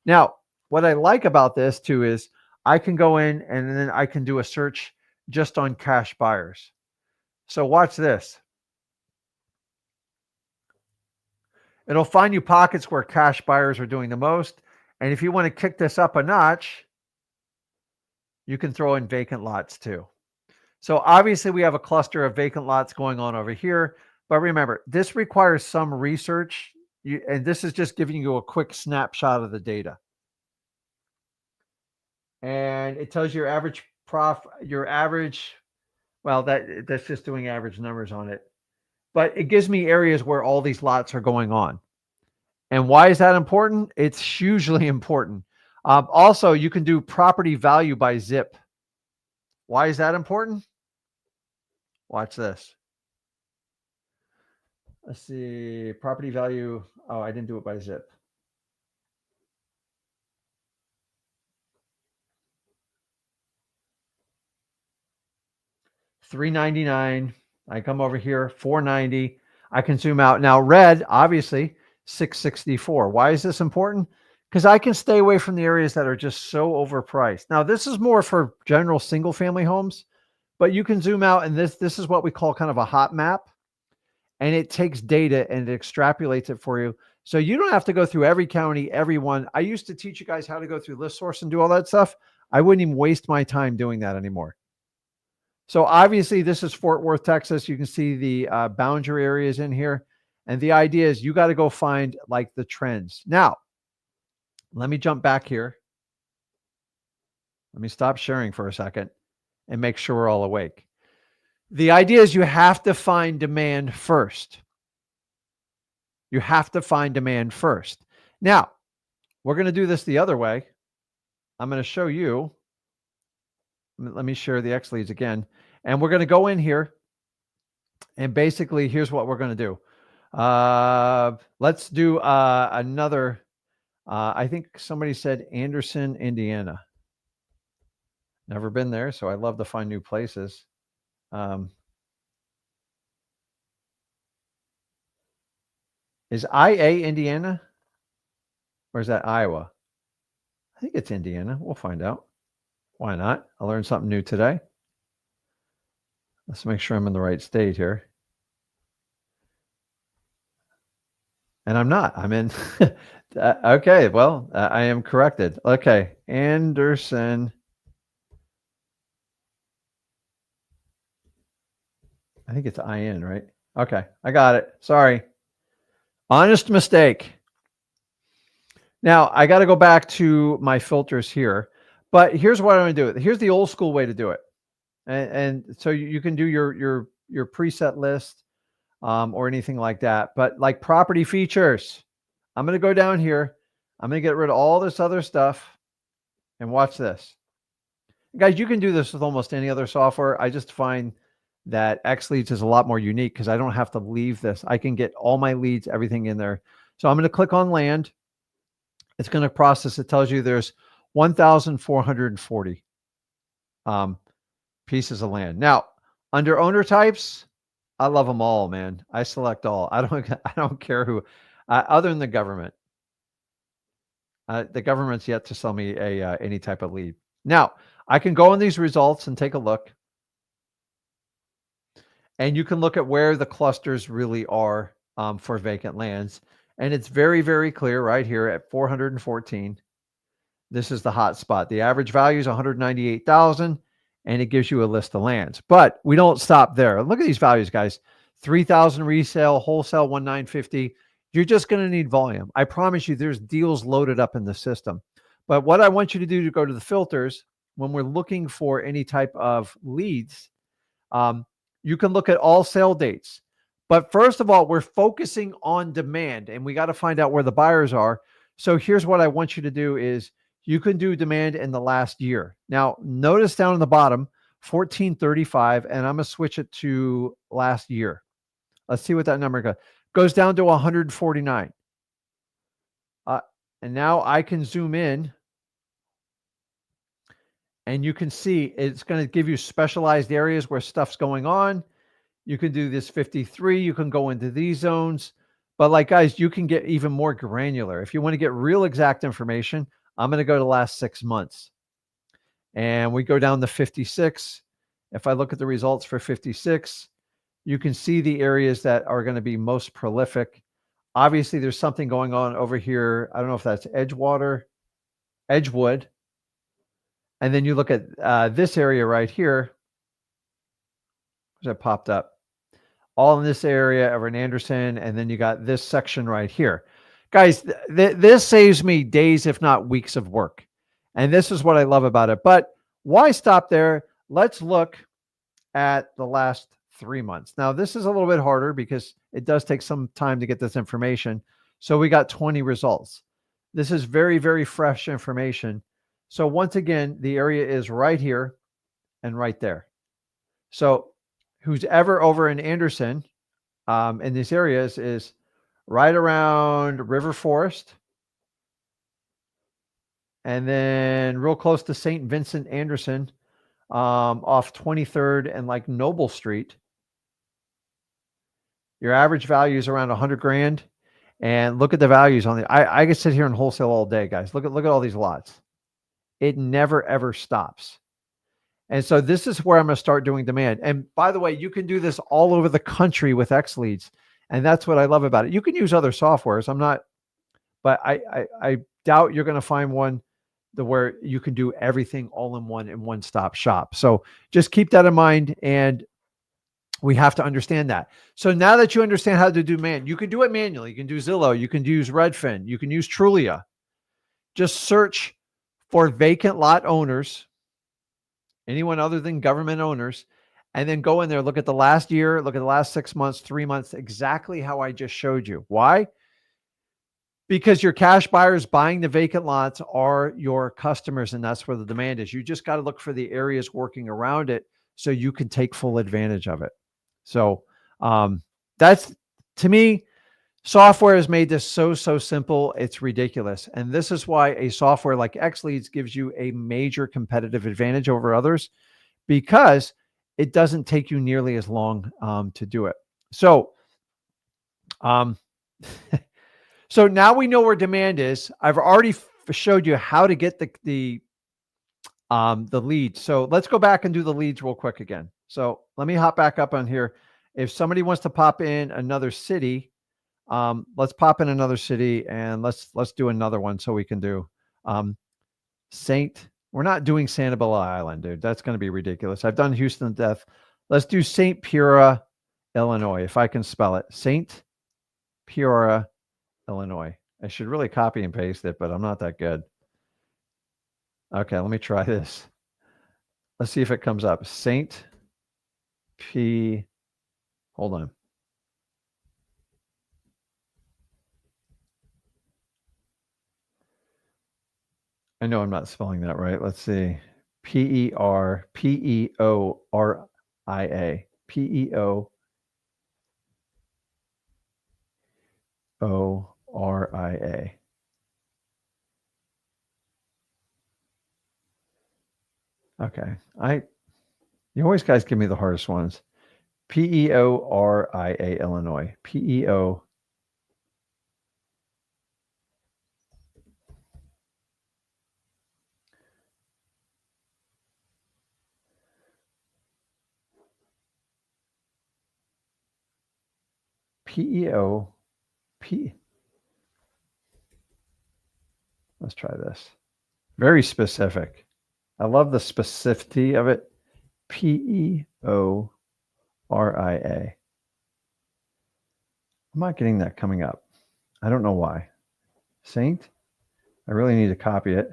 Now, what I like about this too is I can go in and then I can do a search just on cash buyers. So watch this. It'll find you pockets where cash buyers are doing the most. And if you want to kick this up a notch, you can throw in vacant lots too. So obviously we have a cluster of vacant lots going on over here. But remember, this requires some research. And this is just giving you a quick snapshot of the data. And it tells you your average well, that's just doing average numbers on it. But it gives me areas where all these lots are going on. And why is that important? It's hugely important. Also, you can do property value by zip. Why is that important? Watch this. Let's see, property value. Oh, I didn't do it by zip. $399. I come over here, $490. I can zoom out. Now, red, obviously, $664. Why is this important? Because I can stay away from the areas that are just so overpriced. Now, this is more for general single family homes, but you can zoom out, and this is what we call kind of a hot map. And it takes data and it extrapolates it for you. So you don't have to go through every county, everyone. I used to teach you guys how to go through ListSource and do all that stuff. I wouldn't even waste my time doing that anymore. So obviously this is Fort Worth, Texas. You can see the boundary areas in here. And the idea is you got to go find like the trends. Now, let me jump back here. Let me stop sharing for a second and make sure we're all awake. The idea is you have to find demand first. You have to find demand first. Now, we're going to do this the other way. I'm going to show you. Let me share the XLeads again. And we're going to go in here. And basically, here's what we're going to do. Let's do another. I think somebody said Anderson, Indiana. Never been there, so I love to find new places. Is IA Indiana? Or is that Iowa? I think it's Indiana. We'll find out. Why not? I learned something new today. Let's make sure I'm in the right state here. And I'm not. I'm in. Okay, well, I am corrected. Okay, Anderson. I think it's IN, right? Okay, I got it. Sorry. Honest mistake. Now, I got to go back to my filters here. But here's what I'm going to do. Here's the old school way to do it. And so you can do your preset list or anything like that. But like property features, I'm going to go down here. I'm going to get rid of all this other stuff. And watch this. Guys, you can do this with almost any other software. I just find that X Leads is a lot more unique because I don't have to leave this. I can get all my leads, everything in there. So I'm going to click on land. It's going to process. It tells you there's 1,440 pieces of land. Now, under owner types, I love them all, man. I select all. I don't care who, other than the government. The government's yet to sell me a any type of lead. Now, I can go in these results and take a look, and you can look at where the clusters really are for vacant lands. And it's very, very clear right here at 414. This is the hot spot. The average value is 198,000, and it gives you a list of lands. But we don't stop there. Look at these values, guys. 3,000 resale, wholesale 1,950. You're just going to need volume. I promise you, there's deals loaded up in the system. But what I want you to do to go to the filters when we're looking for any type of leads, you can look at all sale dates. But first of all, we're focusing on demand, and we got to find out where the buyers are. So here's what I want you to do is you can do demand in the last year. Now, notice down in the bottom, 1435, and I'm going to switch it to last year. Let's see what that number goes down to 149. And now I can zoom in, and you can see it's going to give you specialized areas where stuff's going on. You can do this 53. You can go into these zones. But like, guys, you can get even more granular. If you want to get real exact information, I'm going to go to the last 6 months. And we go down to 56. If I look at the results for 56, you can see the areas that are going to be most prolific. Obviously, there's something going on over here. I don't know if that's Edgewood. And then you look at this area right here. That popped up. All in this area of an Anderson, and then you got this section right here. Guys, this saves me days, if not weeks of work. And this is what I love about it. But why stop there? Let's look at the last 3 months. Now, this is a little bit harder because it does take some time to get this information. So we got 20 results. This is very, very fresh information. So once again, the area is right here and right there. So who's ever over in Anderson in these areas is right around River Forest, and then real close to St. Vincent Anderson, off 23rd and like Noble Street. Your average value is around 100 grand. And look at the values on the, I could sit here and wholesale all day, guys. Look at all these lots. It never, ever stops. And so this is where I'm going to start doing demand. And by the way, you can do this all over the country with X Leads. And that's what I love about it. You can use other softwares. I'm not, but I doubt you're going to find one where you can do everything all in one-stop shop. So just keep that in mind. And we have to understand that. So now that you understand how to do demand, you can do it manually. You can do Zillow. You can use Redfin. You can use Trulia. Just search for vacant lot owners, anyone other than government owners, and then go in there, look at the last year, look at the last 6 months, 3 months, exactly how I just showed you. Why? Because your cash buyers buying the vacant lots are your customers, and that's where the demand is. You just got to look for the areas working around it so you can take full advantage of it. So that's, to me, software has made this so simple, it's ridiculous. And this is why a software like X Leads gives you a major competitive advantage over others, because it doesn't take you nearly as long to do it. So, so now we know where demand is. I've already showed you how to get the leads. So let's go back and do the leads real quick again. So let me hop back up on here. If somebody wants to pop in another city, let's pop in another city, and let's do another one so we can do we're not doing Sanibel Island, dude. That's going to be ridiculous. I've done Houston to death. Let's do St. Peoria, Illinois, if I can spell it. St. Peoria, Illinois. I should really copy and paste it, but I'm not that good. Okay, let me try this. Let's see if it comes up. St. P. Hold on. I know I'm not spelling that right. Let's see. Peoria. Peoria. Okay. You always guys give me the hardest ones. Peoria, Illinois. Peo. Peo. P. Let's try this. Very specific. I love the specificity of it. Peoria. I'm not getting that coming up. I don't know why. Saint? I really need to copy it.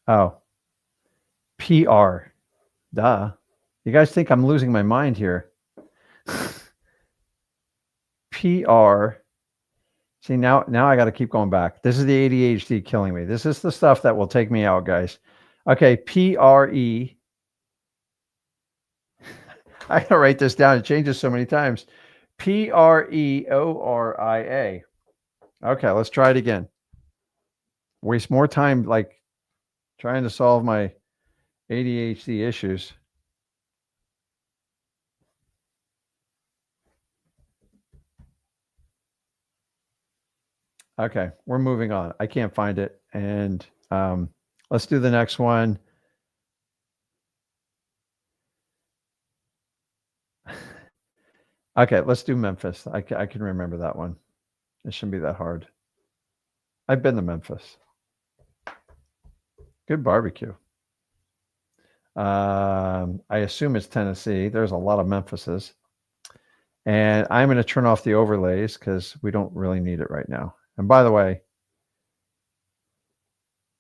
Oh. PR. Duh. You guys think I'm losing my mind here. PR. See, now I got to keep going back. This is the ADHD killing me. This is the stuff that will take me out, guys. Okay, PRE. I got to write this down. It changes so many times. Preoria. Okay, let's try it again. Waste more time like trying to solve my ADHD issues. Okay, we're moving on. I can't find it. And let's do the next one. Okay, let's do Memphis. I can remember that one. It shouldn't be that hard. I've been to Memphis. Good barbecue. I assume it's Tennessee. There's a lot of Memphises. And I'm going to turn off the overlays because we don't really need it right now. And by the way,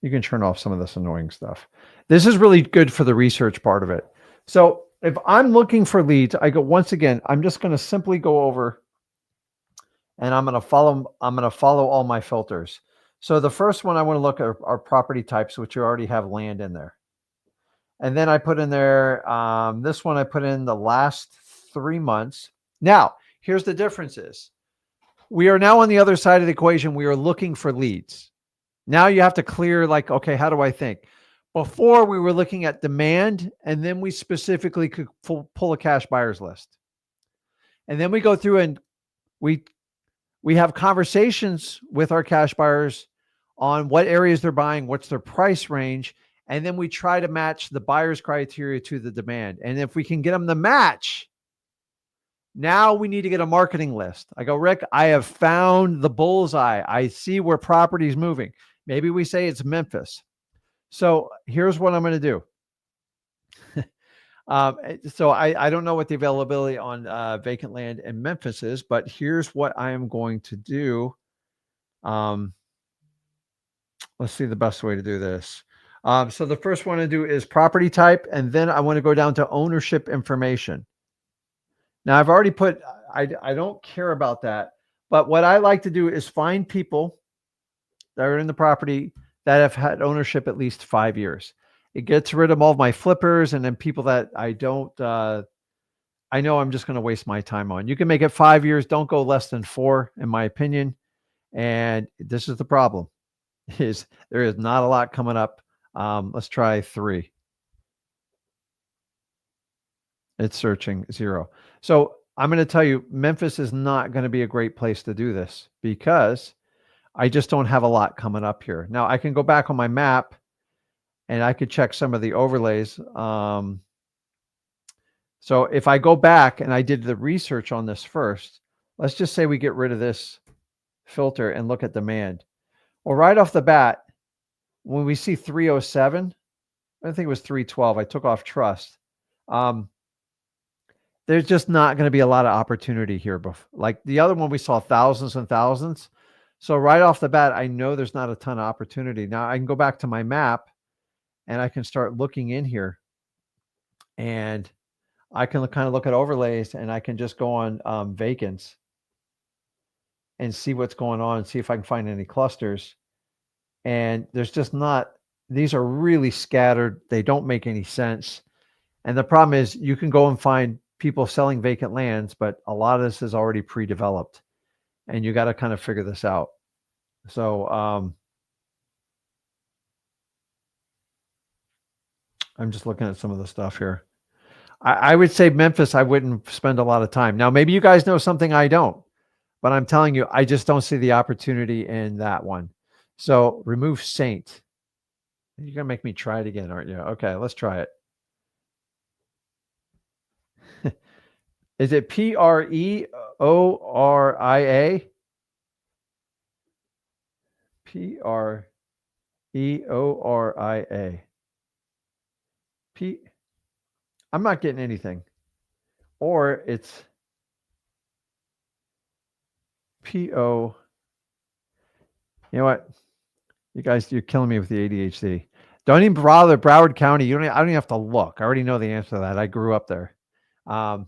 you can turn off some of this annoying stuff. This is really good for the research part of it. So if I'm looking for leads, I go, once again, I'm just going to simply go over and I'm going to follow all my filters. So the first one I want to look at are property types, which you already have land in there. And then I put in there, this one I put in the last 3 months. Now, here's the differences. We are now on the other side of the equation. We are looking for leads. Now you have to clear like, okay, how do I think? Before we were looking at demand, and then we specifically could pull a cash buyers list. And then we go through and we have conversations with our cash buyers on what areas they're buying, what's their price range, and then we try to match the buyer's criteria to the demand. And if we can get them to match, now we need to get a marketing list. I go, Rick, I have found the bullseye. I see where property is moving. Maybe we say it's Memphis. So here's what I'm going to do. So I don't know what the availability on vacant land in Memphis is, but here's what I am going to do. Let's see the best way to do this. So the first one to do is property type, and then I want to go down to ownership information. Now I've already put, I don't care about that, but what I like to do is find people that are in the property that have had ownership at least 5 years. It gets rid of all of my flippers and then people that I don't, I know I'm just going to waste my time on. You can make it 5 years. Don't go less than 4, in my opinion. And this is the problem, is there is not a lot coming up. Let's try 3. It's searching 0. So I'm going to tell you, Memphis is not going to be a great place to do this because I just don't have a lot coming up here. Now I can go back on my map and I could check some of the overlays. So if I go back and I did the research on this first, let's just say we get rid of this filter and look at demand. Well, right off the bat, when we see 307, I think it was 312. I took off trust. There's just not going to be a lot of opportunity here. Like the other one, we saw thousands and thousands. So right off the bat, I know there's not a ton of opportunity. Now I can go back to my map and I can start looking in here and I can kind of look at overlays and I can just go on vacants and see what's going on and see if I can find any clusters. and there's just not, these are really scattered. They don't make any sense. And the problem is you can go and find people selling vacant lands, but a lot of this is already pre-developed and you got to kind of figure this out. So, I'm just looking at some of the stuff here. I would say Memphis, I wouldn't spend a lot of time. Now, maybe you guys know something I don't, but I'm telling you, I just don't see the opportunity in that one. So remove Saint. You're going to make me try it again, aren't you? Okay, let's try it. Is it Preoria? Preoria. I'm not getting anything. Or it's PO. You know what? You guys, you're killing me with the ADHD. Don't even bother Broward County. I don't even have to look. I already know the answer to that. I grew up there. I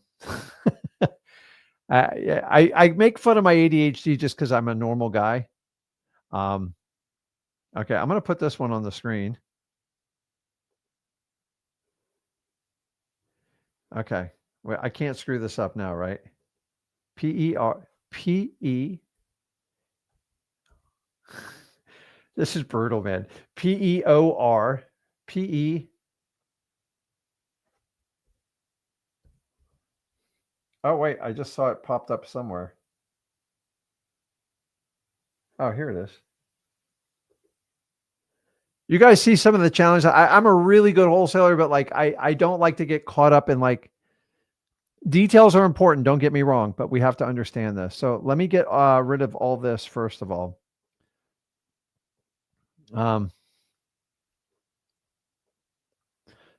make fun of my ADHD just because I'm a normal guy. Okay, I'm going to put this one on the screen. Okay, well, I can't screw this up now, right? P-E. This is brutal, man. P-E-O-R-P-E. Oh, wait, I just saw it popped up somewhere. Oh, here it is. You guys see some of the challenges. I'm a really good wholesaler, but like I don't like to get caught up in like details are important. Don't get me wrong, but we have to understand this. So let me get rid of all this first of all.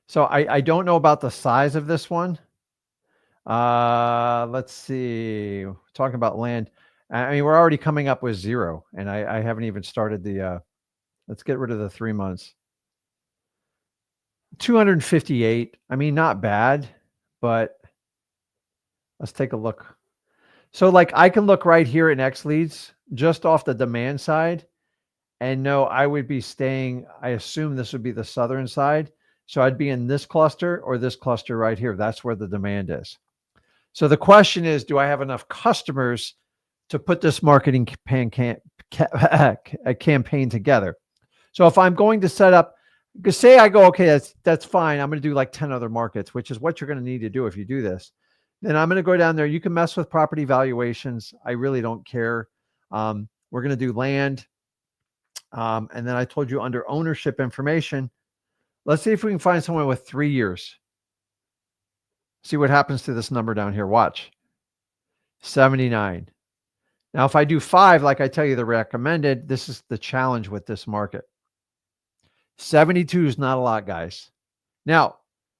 So I don't know about the size of this one. Let's see. Talking about land. I mean, we're already coming up with 0, and I haven't even started the. Let's get rid of the 3 months. 258. I mean, not bad, but let's take a look. So like I can look right here in X leads just off the demand side and know I would be staying. I assume this would be the southern side. So I'd be in this cluster or this cluster right here. That's where the demand is. So the question is, do I have enough customers to put this marketing campaign together? So if I'm going to set up, say I go, okay, that's fine. I'm going to do like 10 other markets, which is what you're going to need to do if you do this. Then I'm going to go down there. You can mess with property valuations. I really don't care. We're going to do land. And then I told you under ownership information, let's see if we can find someone with 3 years. See what happens to this number down here. Watch. 79. Now, if I do 5, like I tell you, the recommended, this is the challenge with this market. 72 is not a lot, guys. Now,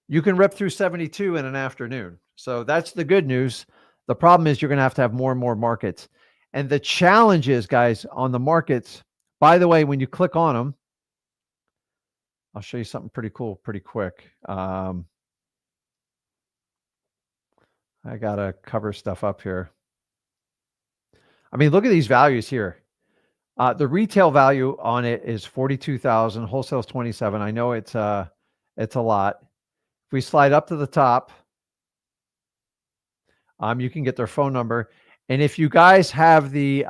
you can rip through 72 in an afternoon. So that's the good news. The problem is you're going to have more and more markets. And the challenge is, guys, on the markets, by the way, when you click on them, I'll show you something pretty cool pretty quick. I got to cover stuff up here. I mean, look at these values here. The retail value on it is 42,000. Wholesale is 27. I know it's a lot. If we slide up to the top, you can get their phone number. And if you guys have the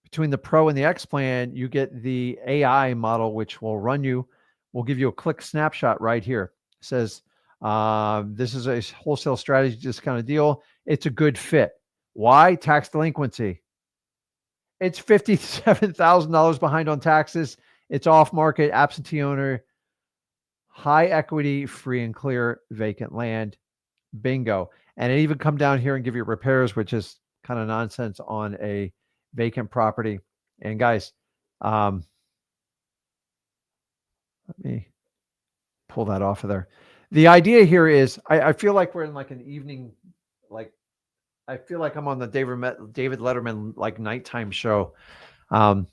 between the Pro and the X plan, you get the AI model, which will give you a quick snapshot right here. It says this is a wholesale strategy discounted deal. It's a good fit. Why? Tax delinquency. It's $57,000 behind on taxes. It's off market, absentee owner, high equity, free and clear, vacant land. Bingo. And it even come down here and give you repairs, which is kind of nonsense on a vacant property. And guys, let me pull that off of there. The idea here is I feel like we're in like an evening, like I feel like I'm on the David Letterman like nighttime show. I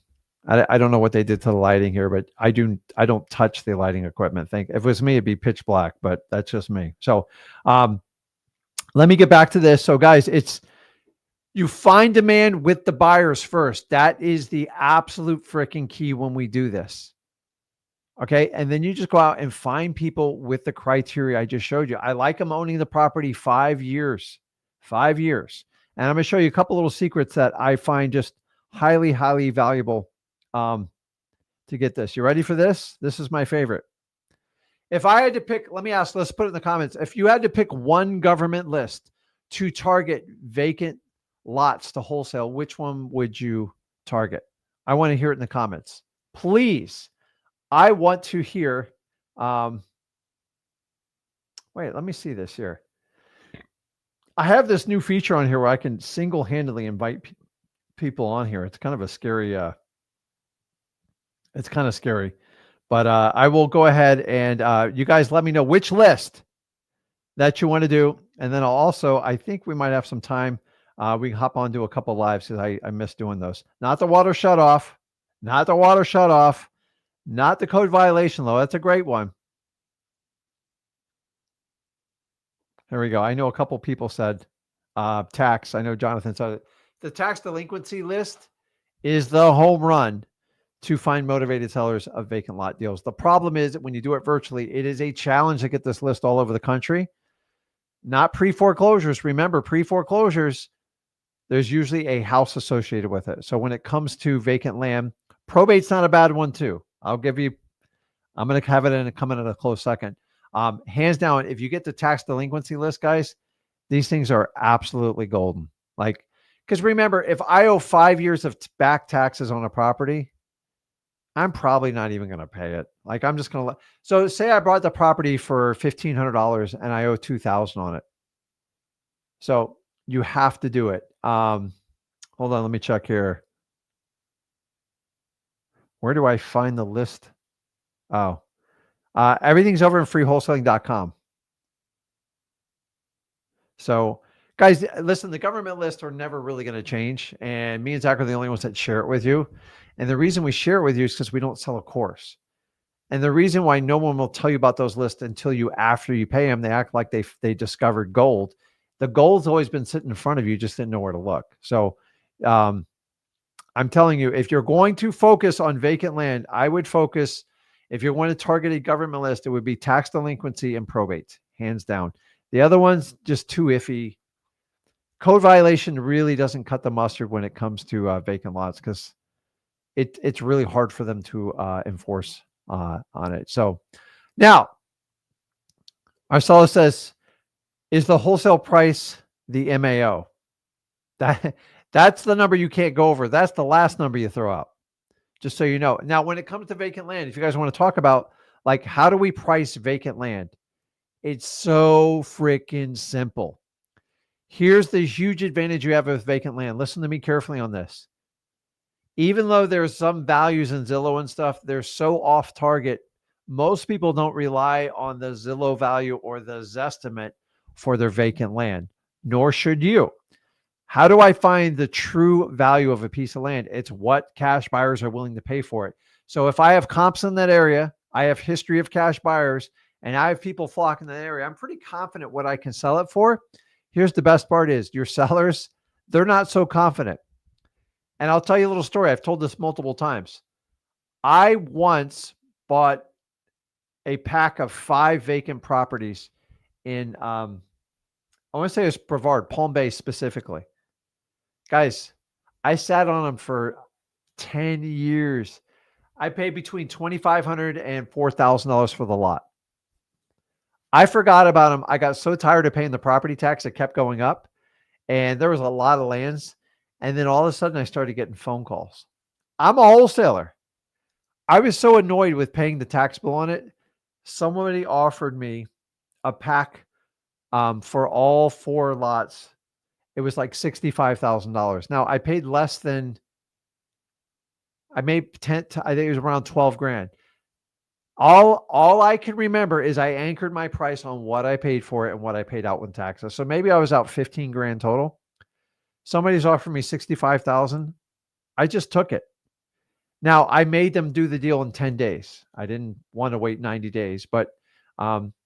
don't know what they did to the lighting here, but I don't touch the lighting equipment. If it was me, it'd be pitch black, but that's just me. So let me get back to this. So guys, You find demand with the buyers first. That is the absolute freaking key when we do this. Okay. And then you just go out and find people with the criteria I just showed you. I like them owning the property 5 years, 5 years. And I'm going to show you a couple little secrets that I find just highly, highly valuable to get this. You ready for this? This is my favorite. If I had to pick, let me ask, let's put it in the comments. If you had to pick one government list to target vacant lots to wholesale, which one would you target? I want to hear it in the comments. Please. I want to hear, wait, let me see this here. I have this new feature on here where I can single-handedly invite people on here. It's kind of a scary, it's kind of scary, but I will go ahead and you guys let me know which list that you want to do. And then I'll also, I think we might have some time. We can hop on to a couple lives because I miss doing those. Not the water shut off, not the water shut off. Not the code violation, though. That's a great one. There we go. I know a couple people said tax. I know Jonathan said it. The tax delinquency list is the home run to find motivated sellers of vacant lot deals. The problem is that when you do it virtually, it is a challenge to get this list all over the country. Not pre-foreclosures. Remember, pre-foreclosures, there's usually a house associated with it. So when it comes to vacant land, probate's not a bad one too. I'm going to have it come in a close second. Hands down, if you get the tax delinquency list, guys, these things are absolutely golden. Like, because remember, if I owe 5 years of back taxes on a property, I'm probably not even going to pay it. Like, I'm just going to so say I bought the property for $1,500 and I owe $2,000 on it. So you have to do it. Hold on, let me check here. Where do I find the list? Oh, everything's over in freewholesaling.com. So guys, listen, the government lists are never really going to change. And me and Zach are the only ones that share it with you. And the reason we share it with you is because we don't sell a course. And the reason why no one will tell you about those lists until after you pay them, they act like they discovered gold. The gold's always been sitting in front of you, just didn't know where to look. So, I'm telling you, if you're going to focus on vacant land, I would focus, if you're going to target a government list, it would be tax delinquency and probate, hands down. The other one's just too iffy. Code violation really doesn't cut the mustard when it comes to vacant lots because it's really hard for them to enforce on it. So now, Marcelo says, is the wholesale price the MAO? That's the number you can't go over. That's the last number you throw out, just so you know. Now, when it comes to vacant land, if you guys want to talk about, like, how do we price vacant land? It's so freaking simple. Here's the huge advantage you have with vacant land. Listen to me carefully on this. Even though there's some values in Zillow and stuff, they're so off target. Most people don't rely on the Zillow value or the Zestimate for their vacant land, nor should you. How do I find the true value of a piece of land? It's what cash buyers are willing to pay for it. So if I have comps in that area, I have history of cash buyers, and I have people flocking in that area, I'm pretty confident what I can sell it for. Here's the best part is your sellers, they're not so confident. And I'll tell you a little story. I've told this multiple times. I once bought a pack of 5 vacant properties in, I want to say it's Brevard, Palm Bay specifically. Guys, I sat on them for 10 years. I paid between $2,500 and $4,000 for the lot. I forgot about them. I got so tired of paying the property tax. It kept going up. And there was a lot of lands. And then all of a sudden, I started getting phone calls. I'm a wholesaler. I was so annoyed with paying the tax bill on it. Somebody offered me a pack for all 4 lots. It was like $65,000. Now I paid less than, I made 10, I think it was around 12 grand. All I can remember is I anchored my price on what I paid for it and what I paid out with taxes. So maybe I was out 15 grand total. Somebody's offered me 65,000. I just took it. Now I made them do the deal in 10 days. I didn't want to wait 90 days, but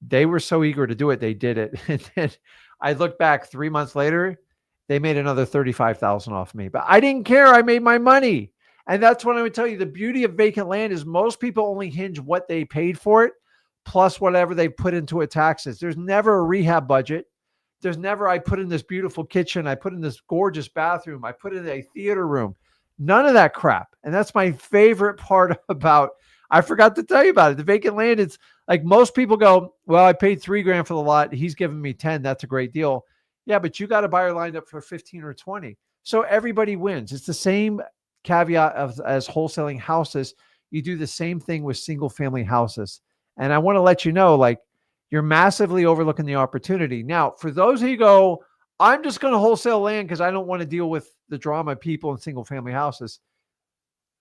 they were so eager to do it. They did it. And then I looked back 3 months later They made another 35,000 off me, but I didn't care. I made my money. And that's what I would tell you. The beauty of vacant land is most people only hinge what they paid for it plus whatever they put into it taxes. There's never a rehab budget. There's never, I put in this beautiful kitchen. I put in this gorgeous bathroom. I put in a theater room. None of that crap. And that's my favorite part about, I forgot to tell you about it. The vacant land, it's like most people go, well, I paid $3,000 for the lot. He's giving me 10. That's a great deal. Yeah, but you got a buyer lined up for 15 or 20. So everybody wins. It's the same caveat as wholesaling houses. You do the same thing with single family houses. And I want to let you know, like, you're massively overlooking the opportunity. Now, for those of you who go, I'm just going to wholesale land because I don't want to deal with the drama of people in single family houses.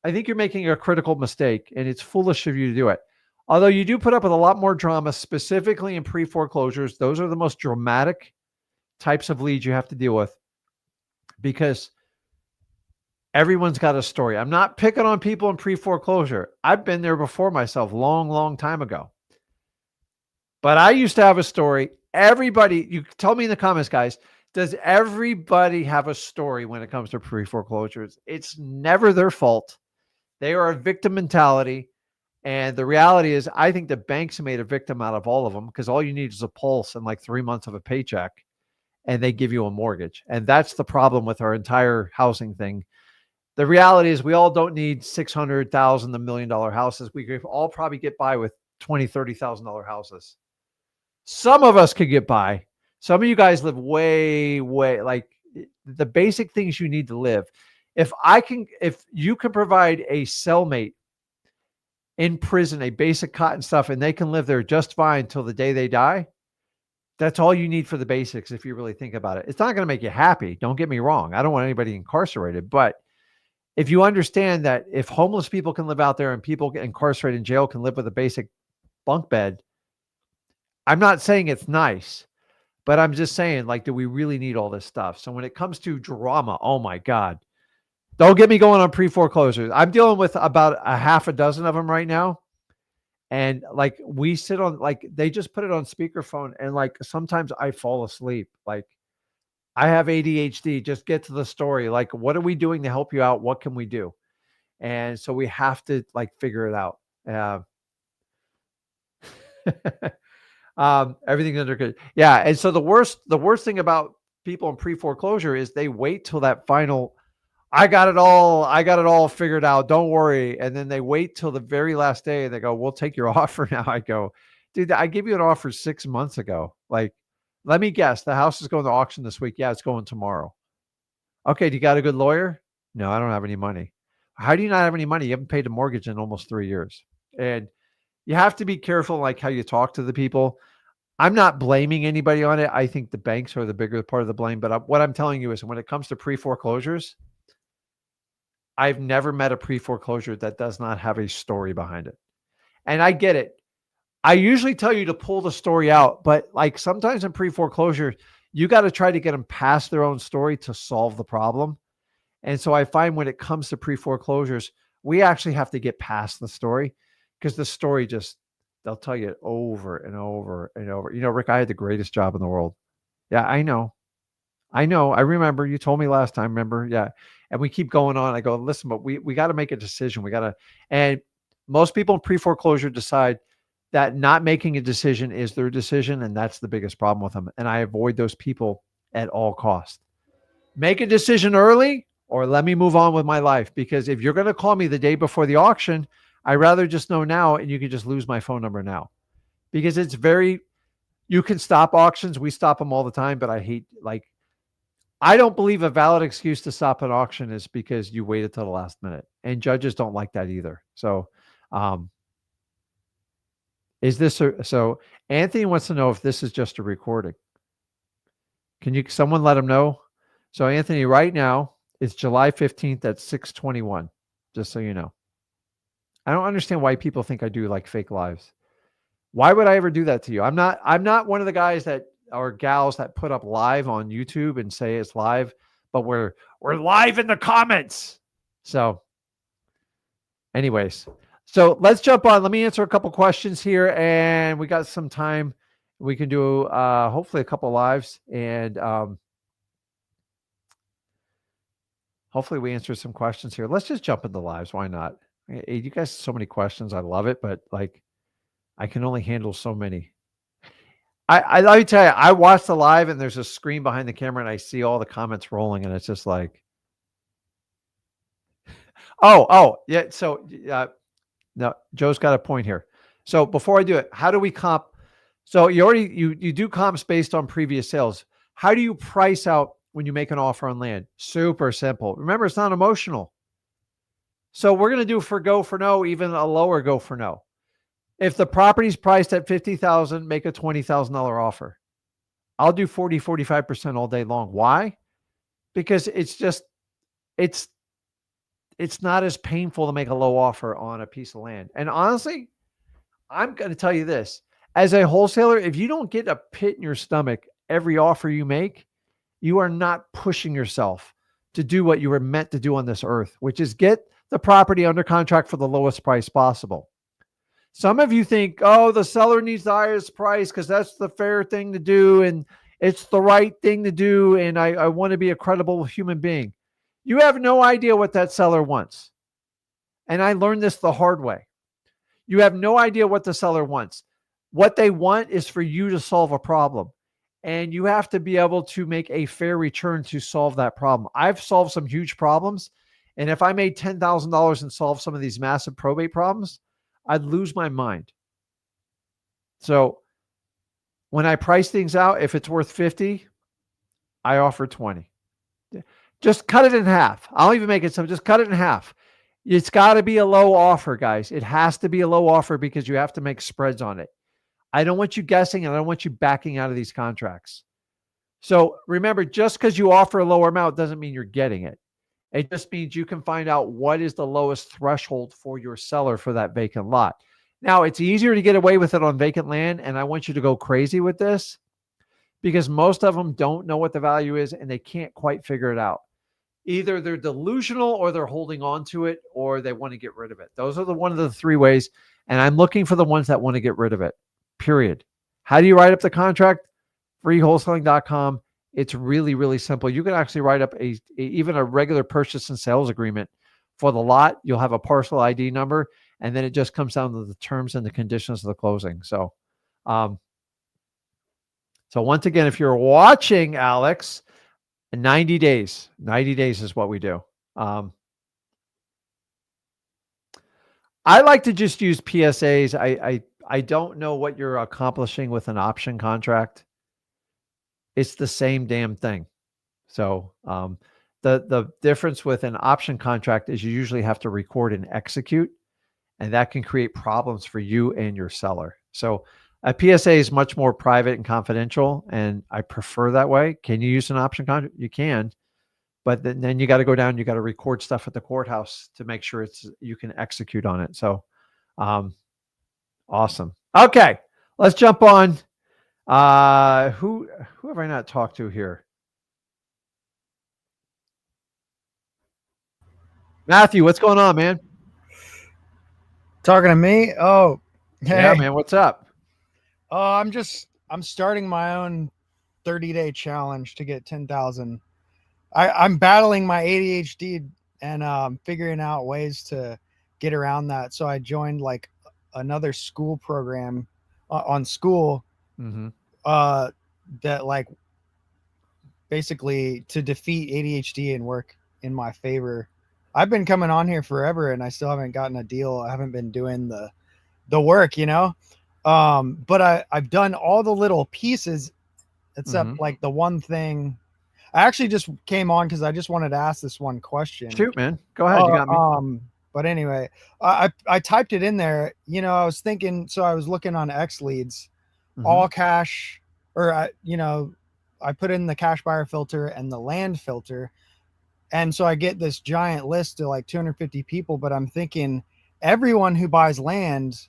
I think you're making a critical mistake, and it's foolish of you to do it. Although you do put up with a lot more drama, specifically in pre-foreclosures. Those are the most dramatic types of leads you have to deal with because everyone's got a story. I'm not picking on people in pre-foreclosure. I've been there before myself, long time ago. But I used to have a story. Everybody, you tell me in the comments, guys, does everybody have a story when it comes to pre-foreclosures? It's never their fault. They are a victim mentality. And the reality is, I think the banks made a victim out of all of them because all you need is a pulse and like 3 months of a paycheck, and they give you a mortgage. And that's the problem with our entire housing thing. The reality is we all don't need 600,000 to $1 million houses. We could all probably get by with $20,000, $30,000 houses. Some of us could get by. Some of you guys live way, like the basic things you need to live. If you can provide a cellmate in prison, a basic cotton stuff, and they can live there just fine till the day they die, that's all you need for the basics. If you really think about it, it's not going to make you happy. Don't get me wrong. I don't want anybody incarcerated, but if you understand that if homeless people can live out there and people get incarcerated in jail can live with a basic bunk bed, I'm not saying it's nice, but I'm just saying, like, do we really need all this stuff? So when it comes to drama, oh my God, don't get me going on pre-foreclosures. I'm dealing with about a half a dozen of them right now. And like we sit on, like they just put it on speakerphone. And like, sometimes I fall asleep. Like I have ADHD, just get to the story. Like, what are we doing to help you out? What can we do? And so we have to like figure it out. Everything's under good. Yeah. And so the worst thing about people in pre-foreclosure is they wait till that final, I got it all figured out. Don't worry. And then they wait till the very last day and they go, we'll take your offer now. I go, dude, I gave you an offer 6 months ago. Like, let me guess, the house is going to auction this week. Yeah, it's going tomorrow. Okay. Do you got a good lawyer? No, I don't have any money. How do you not have any money? You haven't paid a mortgage in almost 3 years. And you have to be careful, like how you talk to the people. I'm not blaming anybody on it. I think the banks are the bigger part of the blame. But what I'm telling you is when it comes to pre-foreclosures, I've never met a pre-foreclosure that does not have a story behind it. And I get it. I usually tell you to pull the story out, but like sometimes in pre-foreclosure, you got to try to get them past their own story to solve the problem. And so I find when it comes to pre-foreclosures, we actually have to get past the story because the story just, they'll tell you it over and over and over. You know, Rick, I had the greatest job in the world. Yeah, I know. I remember you told me last time, remember? Yeah. And we keep going on. I go, listen, but we got to make a decision. And most people in pre-foreclosure decide that not making a decision is their decision. And that's the biggest problem with them. And I avoid those people at all costs. Make a decision early or let me move on with my life. Because if you're going to call me the day before the auction, I'd rather just know now and you can just lose my phone number now. Because you can stop auctions. We stop them all the time, but I don't believe a valid excuse to stop an auction is because you waited till the last minute, and judges don't like that either. So, so Anthony wants to know if this is just a recording. Can someone let him know? So Anthony, right now it's July 15th at 6:21, just so you know. I don't understand why people think I do like fake lives. Why would I ever do that to you? I'm not one of the guys that or gals that put up live on YouTube and say it's live, but we're live in the comments. So anyways, so let's jump on. Let me answer a couple questions here and we got some time. We can do hopefully a couple lives and hopefully we answer some questions here. Let's just jump into lives. Why not? Hey, you guys, so many questions. I love it, but like I can only handle so many. I let me tell you, I watched the live and there's a screen behind the camera and I see all the comments rolling and it's just like, oh, yeah. So no, Joe's got a point here. So before I do it, how do we comp? So you do comps based on previous sales. How do you price out when you make an offer on land? Super simple. Remember, it's not emotional. So we're going to do for go for no, even a lower go for no. If the property's priced at $50,000, make a $20,000 offer. I'll do 40, 45% all day long. Why? Because it's not as painful to make a low offer on a piece of land. And honestly, I'm going to tell you this. As a wholesaler, if you don't get a pit in your stomach every offer you make, you are not pushing yourself to do what you were meant to do on this earth, which is get the property under contract for the lowest price possible. Some of you think, oh, the seller needs the highest price because that's the fair thing to do and it's the right thing to do. And I want to be a credible human being. You have no idea what that seller wants. And I learned this the hard way. You have no idea what the seller wants. What they want is for you to solve a problem. And you have to be able to make a fair return to solve that problem. I've solved some huge problems. And if I made $10,000 and solved some of these massive probate problems, I'd lose my mind. So when I price things out, if it's worth 50, I offer 20. Just cut it in half. I'll even make it some, just cut it in half. It's got to be a low offer, guys. It has to be a low offer because you have to make spreads on it. I don't want you guessing and I don't want you backing out of these contracts. So remember, just because you offer a lower amount doesn't mean you're getting it. It just means you can find out what is the lowest threshold for your seller for that vacant lot. Now, it's easier to get away with it on vacant land, and I want you to go crazy with this because most of them don't know what the value is and they can't quite figure it out. Either they're delusional or they're holding on to it or they want to get rid of it. Those are one of the three ways, and I'm looking for the ones that want to get rid of it, period. How do you write up the contract? freewholesaling.com. It's really, really simple. You can actually write up even a regular purchase and sales agreement for the lot. You'll have a parcel ID number, and then it just comes down to the terms and the conditions of the closing. So once again, if you're watching, Alex, 90 days is what we do. I like to just use PSAs. I don't know what you're accomplishing with an option contract. It's the same damn thing. So the difference with an option contract is you usually have to record and execute, and that can create problems for you and your seller. So a PSA is much more private and confidential, and I prefer that way. Can you use an option contract? You can, but then you got to go down, you got to record stuff at the courthouse to make sure you can execute on it. So awesome. Okay, let's jump on. Who have I not talked to here? Matthew, what's going on, man? Talking to me? Oh, hey. Yeah, man. What's up? Oh, I'm starting my own 30-day challenge to get 10,000. I'm battling my ADHD and figuring out ways to get around that. So I joined like another school program on school that like basically to defeat ADHD and work in my favor. I've been coming on here forever and I still haven't gotten a deal. I haven't been doing the work, you know? But I've done all the little pieces except like the one thing. I actually just came on because I just wanted to ask this one question. Shoot, man. Go ahead. You got me. But anyway, I typed it in there. You know, I was thinking, so I was looking on X Leads, all cash, or I put in the cash buyer filter and the land filter. And so I get this giant list of like 250 people, but I'm thinking everyone who buys land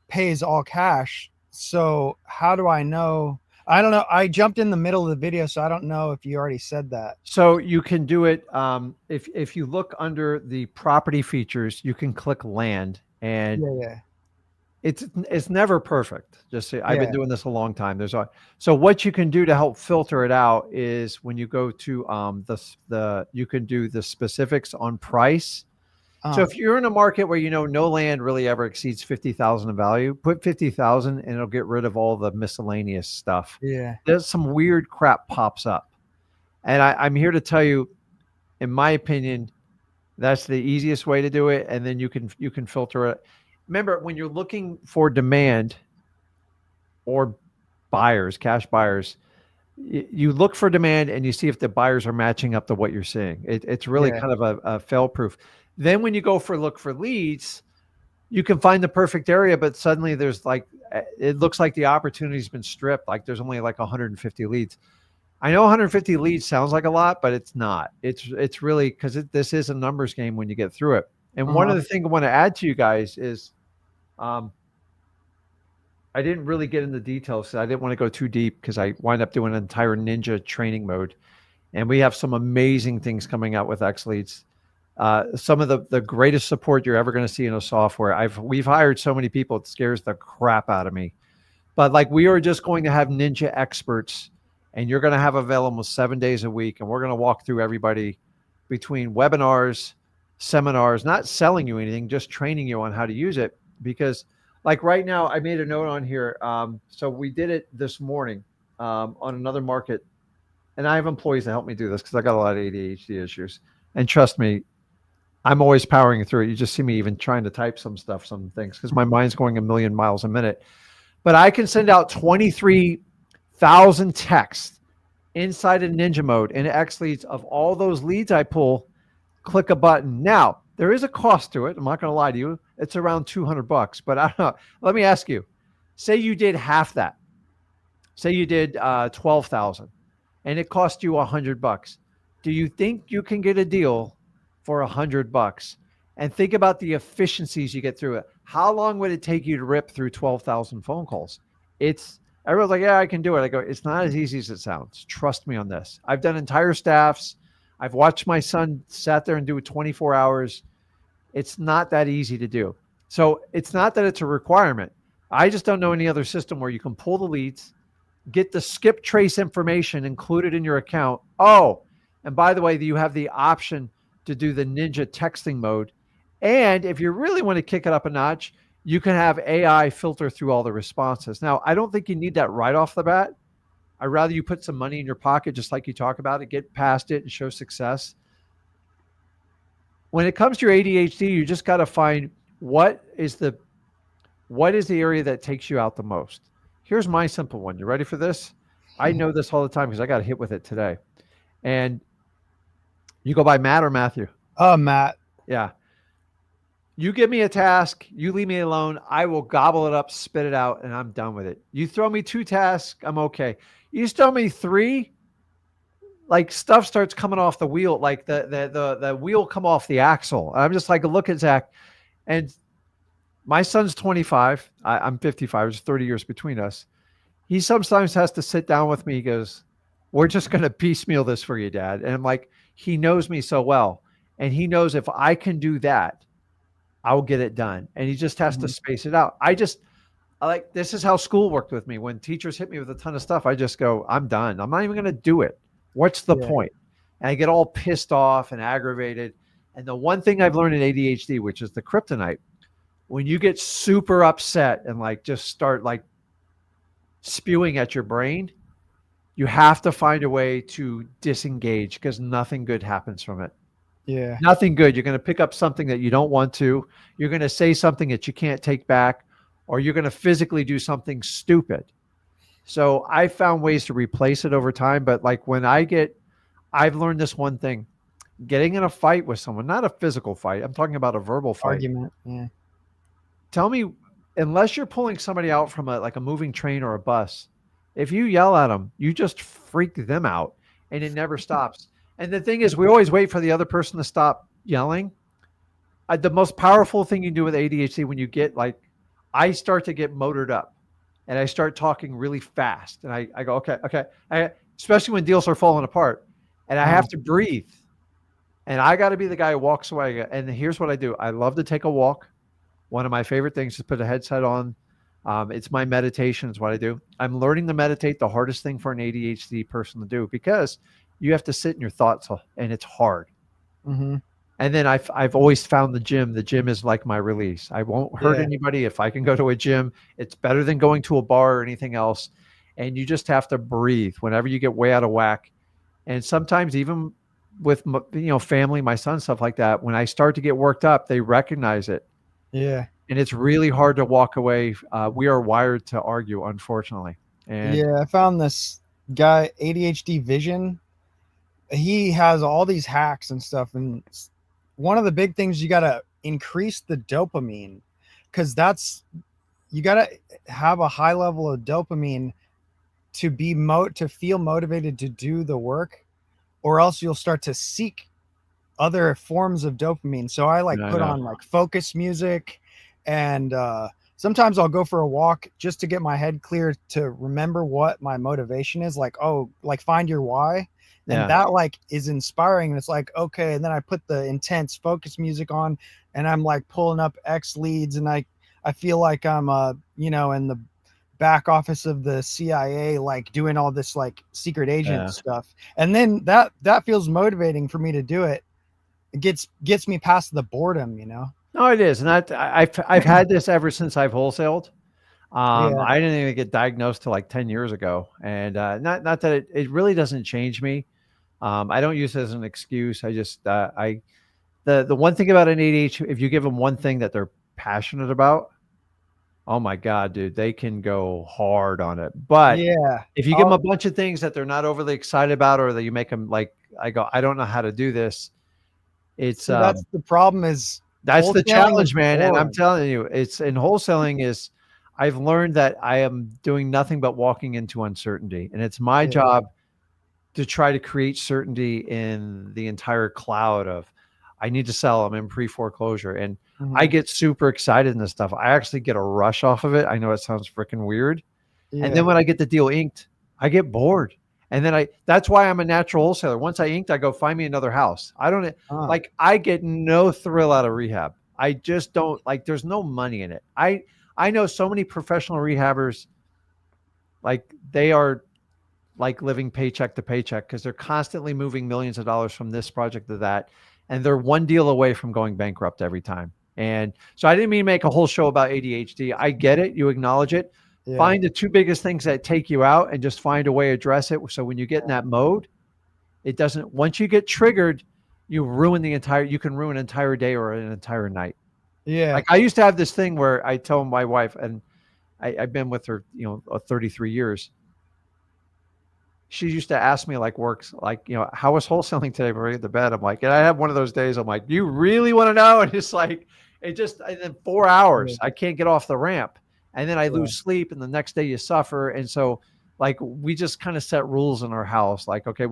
pays all cash. So how do I know? I don't know. I jumped in the middle of the video, so I don't know if you already said that. So you can do it. If you look under the property features, you can click land and it's never perfect. Just say I've been Yeah. doing this a long time. So what you can do to help filter it out is when you go to the you can do the specifics on price. So Uh, if you're in a market where no land really ever exceeds 50,000 in value, put 50,000 and it'll get rid of all the miscellaneous stuff. yeah. There's some weird crap pops up. And I'm here to tell you, in my opinion, that's the easiest way to do it. And then you can filter it. Remember, when you're looking for demand or buyers, cash buyers, you look for demand and you see if the buyers are matching up to what you're seeing. It's really Yeah. kind of a fail proof. Then when you go for look for leads, you can find the perfect area, but suddenly there's it looks like the opportunity's been stripped. Like there's only like 150 leads. I know 150 leads sounds like a lot, but it's not. It's really because this is a numbers game when you get through it. And one of Uh-huh. the things I want to add to you guys is, um, I didn't really get into details. So I didn't want to go too deep because I wind up doing an entire ninja training mode, and we have some amazing things coming out with X Leads. Some of the greatest support you're ever going to see in a software. We've hired so many people, it scares the crap out of me. But like we are just going to have ninja experts, and you're going to have available 7 days a week, and we're going to walk through everybody between webinars, seminars, not selling you anything, just training you on how to use it. Because like right now, I made a note on here. So we did it this morning on another market, and I have employees that help me do this because I got a lot of ADHD issues. And trust me, I'm always powering through it. You just see me even trying to type some things, because my mind's going a million miles a minute. But I can send out 23,000 texts inside of Ninja mode in X Leads. Of all those leads I pull, click a button. Now, there is a cost to it. I'm not going to lie to you. It's around $200, but I don't know. Let me ask you, say you did half that. Say you did 12,000 and it cost you $100. Do you think you can get a deal for $100? And think about the efficiencies you get through it. How long would it take you to rip through 12,000 phone calls? Everyone's like, yeah, I can do it. I go, it's not as easy as it sounds. Trust me on this. I've done entire staffs. I've watched my son sat there and do it 24 hours. It's not that easy to do. So it's not that it's a requirement. I just don't know any other system where you can pull the leads, get the skip trace information included in your account. Oh, and by the way, you have the option to do the ninja texting mode. And if you really want to kick it up a notch, you can have AI filter through all the responses. Now, I don't think you need that right off the bat. I'd rather you put some money in your pocket, just like you talk about it, get past it and show success. When it comes to your ADHD, you just got to find what is the area that takes you out the most. Here's my simple one. You ready for this? I know this all the time because I got hit with it today. And you go by Matt or Matthew? Oh, Matt. Yeah. You give me a task, you leave me alone, I will gobble it up, spit it out, and I'm done with it. You throw me 2 tasks, I'm okay. You throw me 3, like stuff starts coming off the wheel, like the wheel come off the axle. I'm just like, look at Zach. And my son's 25. I'm 55. There's 30 years between us. He sometimes has to sit down with me. He goes, we're just going to piecemeal this for you, Dad. And I'm like, he knows me so well. And he knows if I can do that, I'll get it done. And he just has to space it out. This is how school worked with me. When teachers hit me with a ton of stuff, I just go, I'm done. I'm not even going to do it. What's the point? And I get all pissed off and aggravated. And the one thing I've learned in ADHD, which is the kryptonite, when you get super upset and like just start like spewing at your brain, you have to find a way to disengage because nothing good happens from it. Yeah. Nothing good. You're going to pick up something that you don't want to. You're going to say something that you can't take back, or you're going to physically do something stupid. So I found ways to replace it over time. But like I've learned this one thing, getting in a fight with someone, not a physical fight. I'm talking about a verbal fight. Argument. Yeah. Tell me, unless you're pulling somebody out from a moving train or a bus, if you yell at them, you just freak them out and it never stops. And the thing is, we always wait for the other person to stop yelling. The most powerful thing you do with ADHD, when you get I start to get motored up and I start talking really fast. And I go, okay. Especially when deals are falling apart and I have to breathe. And I got to be the guy who walks away. And here's what I do. I love to take a walk. One of my favorite things is put a headset on. It's my meditation. It's what I do. I'm learning to meditate, the hardest thing for an ADHD person to do, because you have to sit in your thoughts and it's hard. Mm-hmm. And then I've always found the gym. The gym is like my release. I won't hurt Yeah. anybody if I can go to a gym. It's better than going to a bar or anything else. And you just have to breathe whenever you get way out of whack. And sometimes even with family, my son, stuff like that, when I start to get worked up, they recognize it. Yeah. And it's really hard to walk away. We are wired to argue, unfortunately. And Yeah. I found this guy, ADHD Vision. He has all these hacks and stuff. And one of the big things, you got to increase the dopamine, because you got to have a high level of dopamine to to feel motivated to do the work, or else you'll start to seek other forms of dopamine. So I like put on like focus music, and sometimes I'll go for a walk just to get my head clear, to remember what my motivation is, like, oh, like find your why. And that like is inspiring. And it's like, okay. And then I put the intense focus music on, and I'm like pulling up X leads, and I feel like I'm in the back office of the CIA, like doing all this like secret agent stuff. And then that feels motivating for me to do it. It gets me past the boredom. No, it is. And I've had this ever since I've wholesaled. I didn't even get diagnosed till like 10 years ago. And not that it really doesn't change me. I don't use it as an excuse. I just, the one thing about an ADHD, if you give them one thing that they're passionate about, oh my God, dude, they can go hard on it. But if you give them a bunch of things that they're not overly excited about, or that you make them like, I don't know how to do this. It's, that's the problem, is that's the challenge, man. And I'm telling you, it's in wholesaling is, I've learned that I am doing nothing but walking into uncertainty, and it's my job to try to create certainty in the entire cloud of, I need to sell. I'm in pre-foreclosure, and I get super excited in this stuff. I actually get a rush off of it. I know it sounds freaking weird. And then when I get the deal inked, I get bored. And then that's why I'm a natural wholesaler. Once I inked, I go find me another house. I don't like, I get no thrill out of rehab. I just don't like, there's no money in it. I know so many professional rehabbers, like they are like living paycheck to paycheck, because they're constantly moving millions of dollars from this project to that. And they're one deal away from going bankrupt every time. And so I didn't mean to make a whole show about ADHD. I get it. You acknowledge it. Find the two biggest things that take you out and just find a way to address it. So when you get in that mode, it doesn't, once you get triggered, you can ruin an entire day or an entire night. Yeah. Like I used to have this thing where I tell my wife, and I've been with her, 33 years. She used to ask me like how was wholesaling today before I get to bed? I'm like, and I have one of those days. I'm like, you really want to know? And it's like, and then 4 hours, I can't get off the ramp. And then I lose sleep, and the next day you suffer. And so like, we just kind of set rules in our house. Like, okay,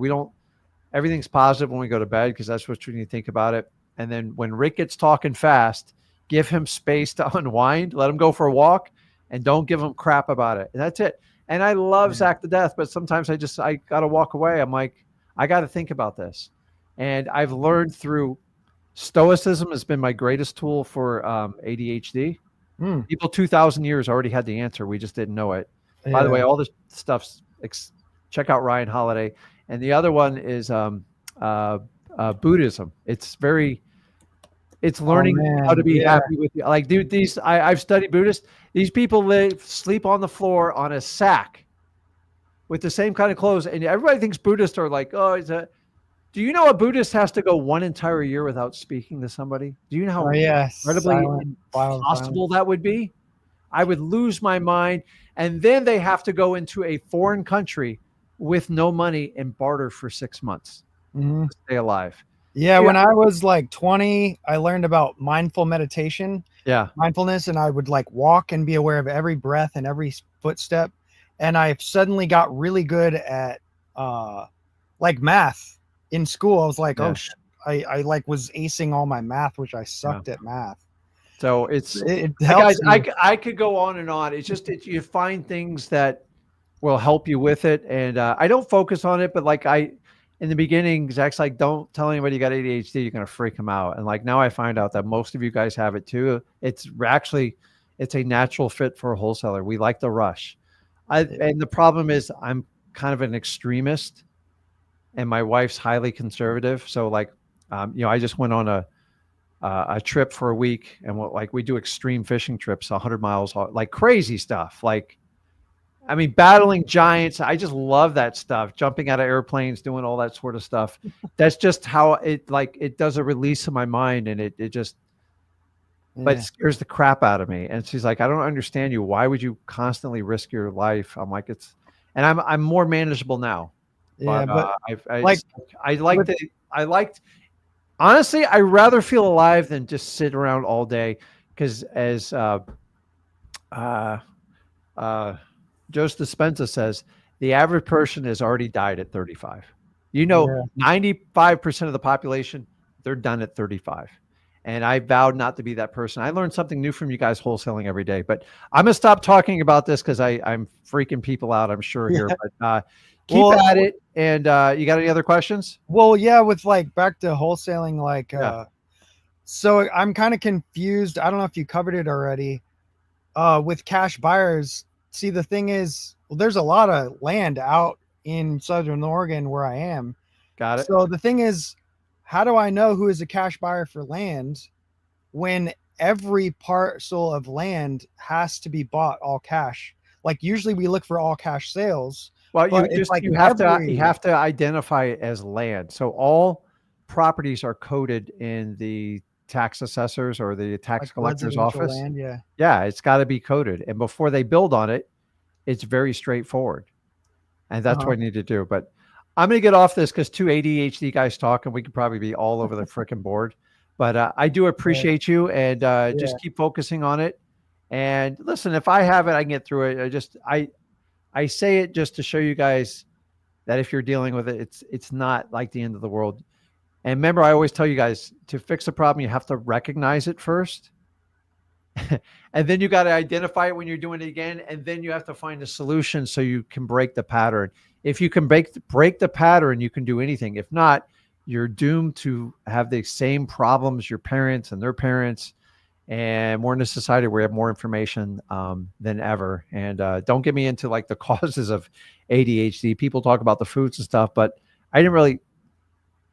everything's positive when we go to bed, because that's what you need to think about it. And then when Rick gets talking fast, give him space to unwind, let him go for a walk, and don't give him crap about it. And that's it. And I love Zach to death, but sometimes I got to walk away. I'm like, I got to think about this. And I've learned through stoicism has been my greatest tool for ADHD. People 2,000 years already had the answer. We just didn't know it. By the way, all this stuff's, check out Ryan Holiday. And the other one is Buddhism. It's learning how to be happy with you. Like, dude, I've studied Buddhists. These people sleep on the floor on a sack with the same kind of clothes. And everybody thinks Buddhists are like, do you know a Buddhist has to go one entire year without speaking to somebody? Do you know how incredibly impossible that would be? I would lose my mind. And then they have to go into a foreign country with no money and barter for 6 months to stay alive. Yeah, when I was like 20, I learned about mindful meditation. Mindfulness, and I would like walk and be aware of every breath and every footstep. And I suddenly got really good at like math in school. I was like, I like was acing all my math, which I sucked at math. So it helps. Guys, I could go on and on. It's just you find things that will help you with it. And I don't focus on it, but like in the beginning, Zach's like, don't tell anybody you got ADHD. You're going to freak them out. And like, now I find out that most of you guys have it too. It's actually, it's a natural fit for a wholesaler. We like the rush. And the problem is I'm kind of an extremist and my wife's highly conservative. So like, I just went on a trip for a week and we do extreme fishing trips, 100 miles, like crazy stuff. Like, I mean, battling giants. I just love that stuff. Jumping out of airplanes, doing all that sort of stuff. That's just how it does a release in my mind. And it just, but it scares the crap out of me. And she's like, I don't understand you. Why would you constantly risk your life? I'm like, and I'm more manageable now. Yeah. But I liked, honestly, I rather feel alive than just sit around all day. Cause as, Joe Dispenza says, the average person has already died at 35. 95% of the population, they're done at 35. And I vowed not to be that person. I learned something new from you guys wholesaling every day. But I'm going to stop talking about this because I'm freaking people out, I'm sure, here. But keep at it. And you got any other questions? Well, yeah, with like back to wholesaling, like, so I'm kind of confused. I don't know if you covered it already. With cash buyers, see, the thing is, well, there's a lot of land out in Southern Oregon where I am. Got it. So the thing is, how do I know who is a cash buyer for land when every parcel of land has to be bought all cash? Like usually we look for all cash sales. Well, you have to identify it as land. So all properties are coded in the tax assessors or the tax collector's office. Land, yeah, it's got to be coded. And before they build on it, it's very straightforward. And that's what I need to do. But I'm going to get off this because two ADHD guys talk and we could probably be all over the freaking board. But I do appreciate you and just keep focusing on it. And listen, if I have it, I can get through it. I say it just to show you guys that if you're dealing with it, it's not like the end of the world. And remember, I always tell you guys, to fix a problem, you have to recognize it first. And then you got to identify it when you're doing it again. And then you have to find a solution so you can break the pattern. If you can break the pattern, you can do anything. If not, you're doomed to have the same problems your parents and their parents. And we're in a society where we have more information than ever. And don't get me into like the causes of ADHD. People talk about the foods and stuff, but I didn't really,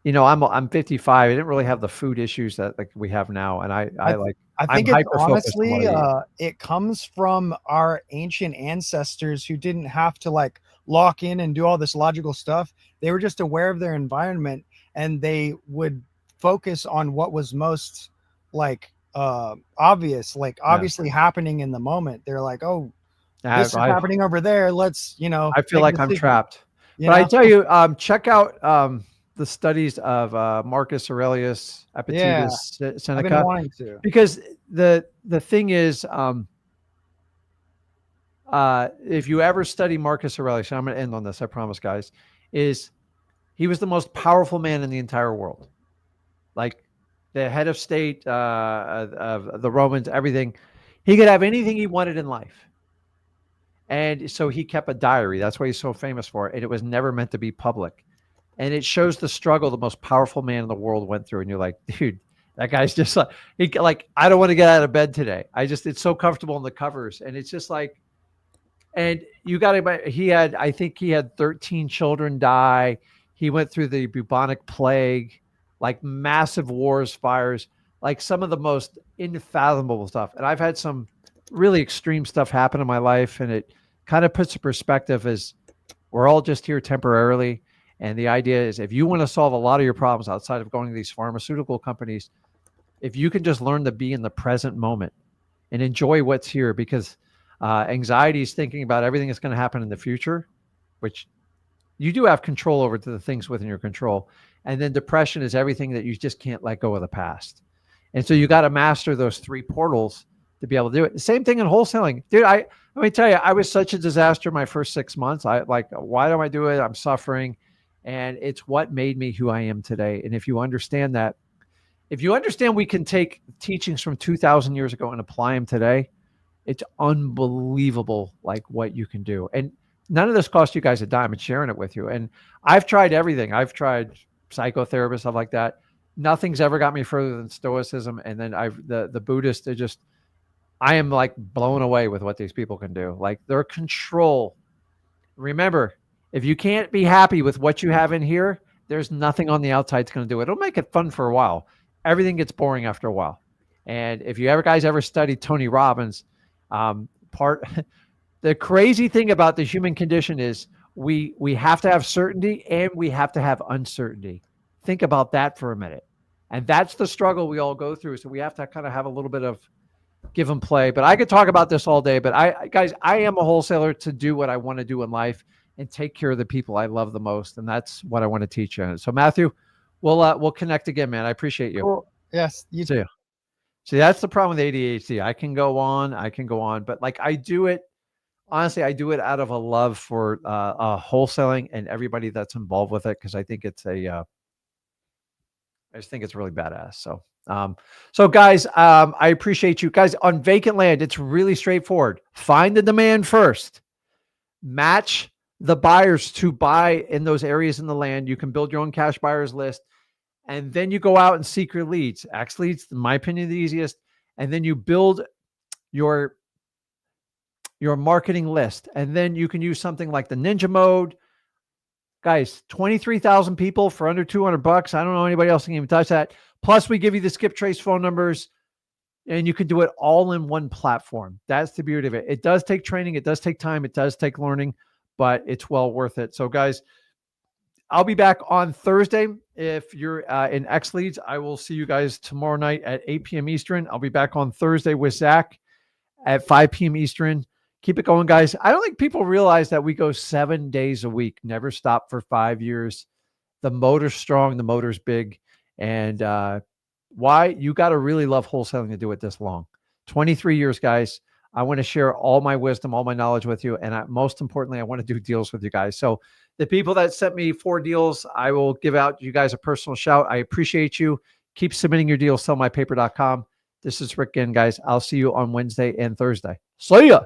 I'm 55. I didn't really have the food issues that like we have now. And I think it's honestly, it comes from our ancient ancestors who didn't have to like lock in and do all this logical stuff. They were just aware of their environment and they would focus on what was most like obvious, like obviously happening in the moment. They're like, oh, this is happening over there. Let's, I feel like I'm trapped. But I tell you, check out the studies of Marcus Aurelius, Epictetus, Seneca. I've been wanting to. Because the thing is, if you ever study Marcus Aurelius, and I'm going to end on this, I promise, guys, is he was the most powerful man in the entire world. Like the head of state of the Romans, everything. He could have anything he wanted in life. And so he kept a diary. That's why he's so famous for it. And it was never meant to be public. And it shows the struggle the most powerful man in the world went through. And you're like, dude, that guy's just like, I don't want to get out of bed today. It's so comfortable in the covers. And it's just like, and you got to, I think he had 13 children die. He went through the bubonic plague, like massive wars, fires, like some of the most unfathomable stuff. And I've had some really extreme stuff happen in my life. And it kind of puts a perspective as we're all just here temporarily. And the idea is if you want to solve a lot of your problems outside of going to these pharmaceutical companies, if you can just learn to be in the present moment and enjoy what's here, because anxiety is thinking about everything that's going to happen in the future, which you do have control over to the things within your control. And then depression is everything that you just can't let go of the past. And so you got to master those three portals to be able to do it. The same thing in wholesaling. Dude, let me tell you, I was such a disaster my first 6 months. Why do I do it? I'm suffering. And it's what made me who I am today. And if you understand that, if you understand we can take teachings from 2,000 years ago and apply them today, it's unbelievable like what you can do. And None of this costs you guys a dime. It's sharing it with you. And I've tried everything. I've tried psychotherapy, stuff like that. Nothing's ever got me further than stoicism. And then the Buddhists, they just, I am like blown away with what these people can do. Like their control. Remember, if you can't be happy with what you have in here, there's nothing on the outside that's going to do it. It'll make it fun for a while. Everything gets boring after a while. And if you guys ever studied Tony Robbins, the crazy thing about the human condition is we have to have certainty and we have to have uncertainty. Think about that for a minute. And that's the struggle we all go through. So we have to kind of have a little bit of give and play. But I could talk about this all day. But I am a wholesaler to do what I want to do in life and take care of the people I love the most. And that's what I want to teach you. So Matthew, we'll connect again, man. I appreciate you. Cool. Yes. You too. See, that's the problem with ADHD. I can go on, but like I do it. Honestly, I do it out of a love for wholesaling and everybody that's involved with it. Cause I think it's I just think it's really badass. So guys, I appreciate you guys on vacant land. It's really straightforward. Find the demand first, match the buyers to buy in those areas in the land. You can build your own cash buyers list. And then you go out and seek your leads. Axe leads, in my opinion, the easiest. And then you build your marketing list. And then you can use something like the Ninja Mode. Guys, 23,000 people for under $200. I don't know anybody else can even touch that. Plus, we give you the skip trace phone numbers. And you can do it all in one platform. That's the beauty of it. It does take training. It does take time. It does take learning. But it's well worth it. So, guys, I'll be back on Thursday. If you're in X Leads, I will see you guys tomorrow night at 8 p.m. Eastern. I'll be back on Thursday with Zach at 5 p.m. Eastern. Keep it going, guys. I don't think people realize that we go 7 days a week, never stop for 5 years. The motor's strong. The motor's big. And why? You got to really love wholesaling to do it this long. 23 years, guys. I want to share all my wisdom, all my knowledge with you. And most importantly, I want to do deals with you guys. So the people that sent me 4 deals, I will give out you guys a personal shout. I appreciate you. Keep submitting your deals, sellmypaper.com. This is Rick Ginn, guys. I'll see you on Wednesday and Thursday. See ya.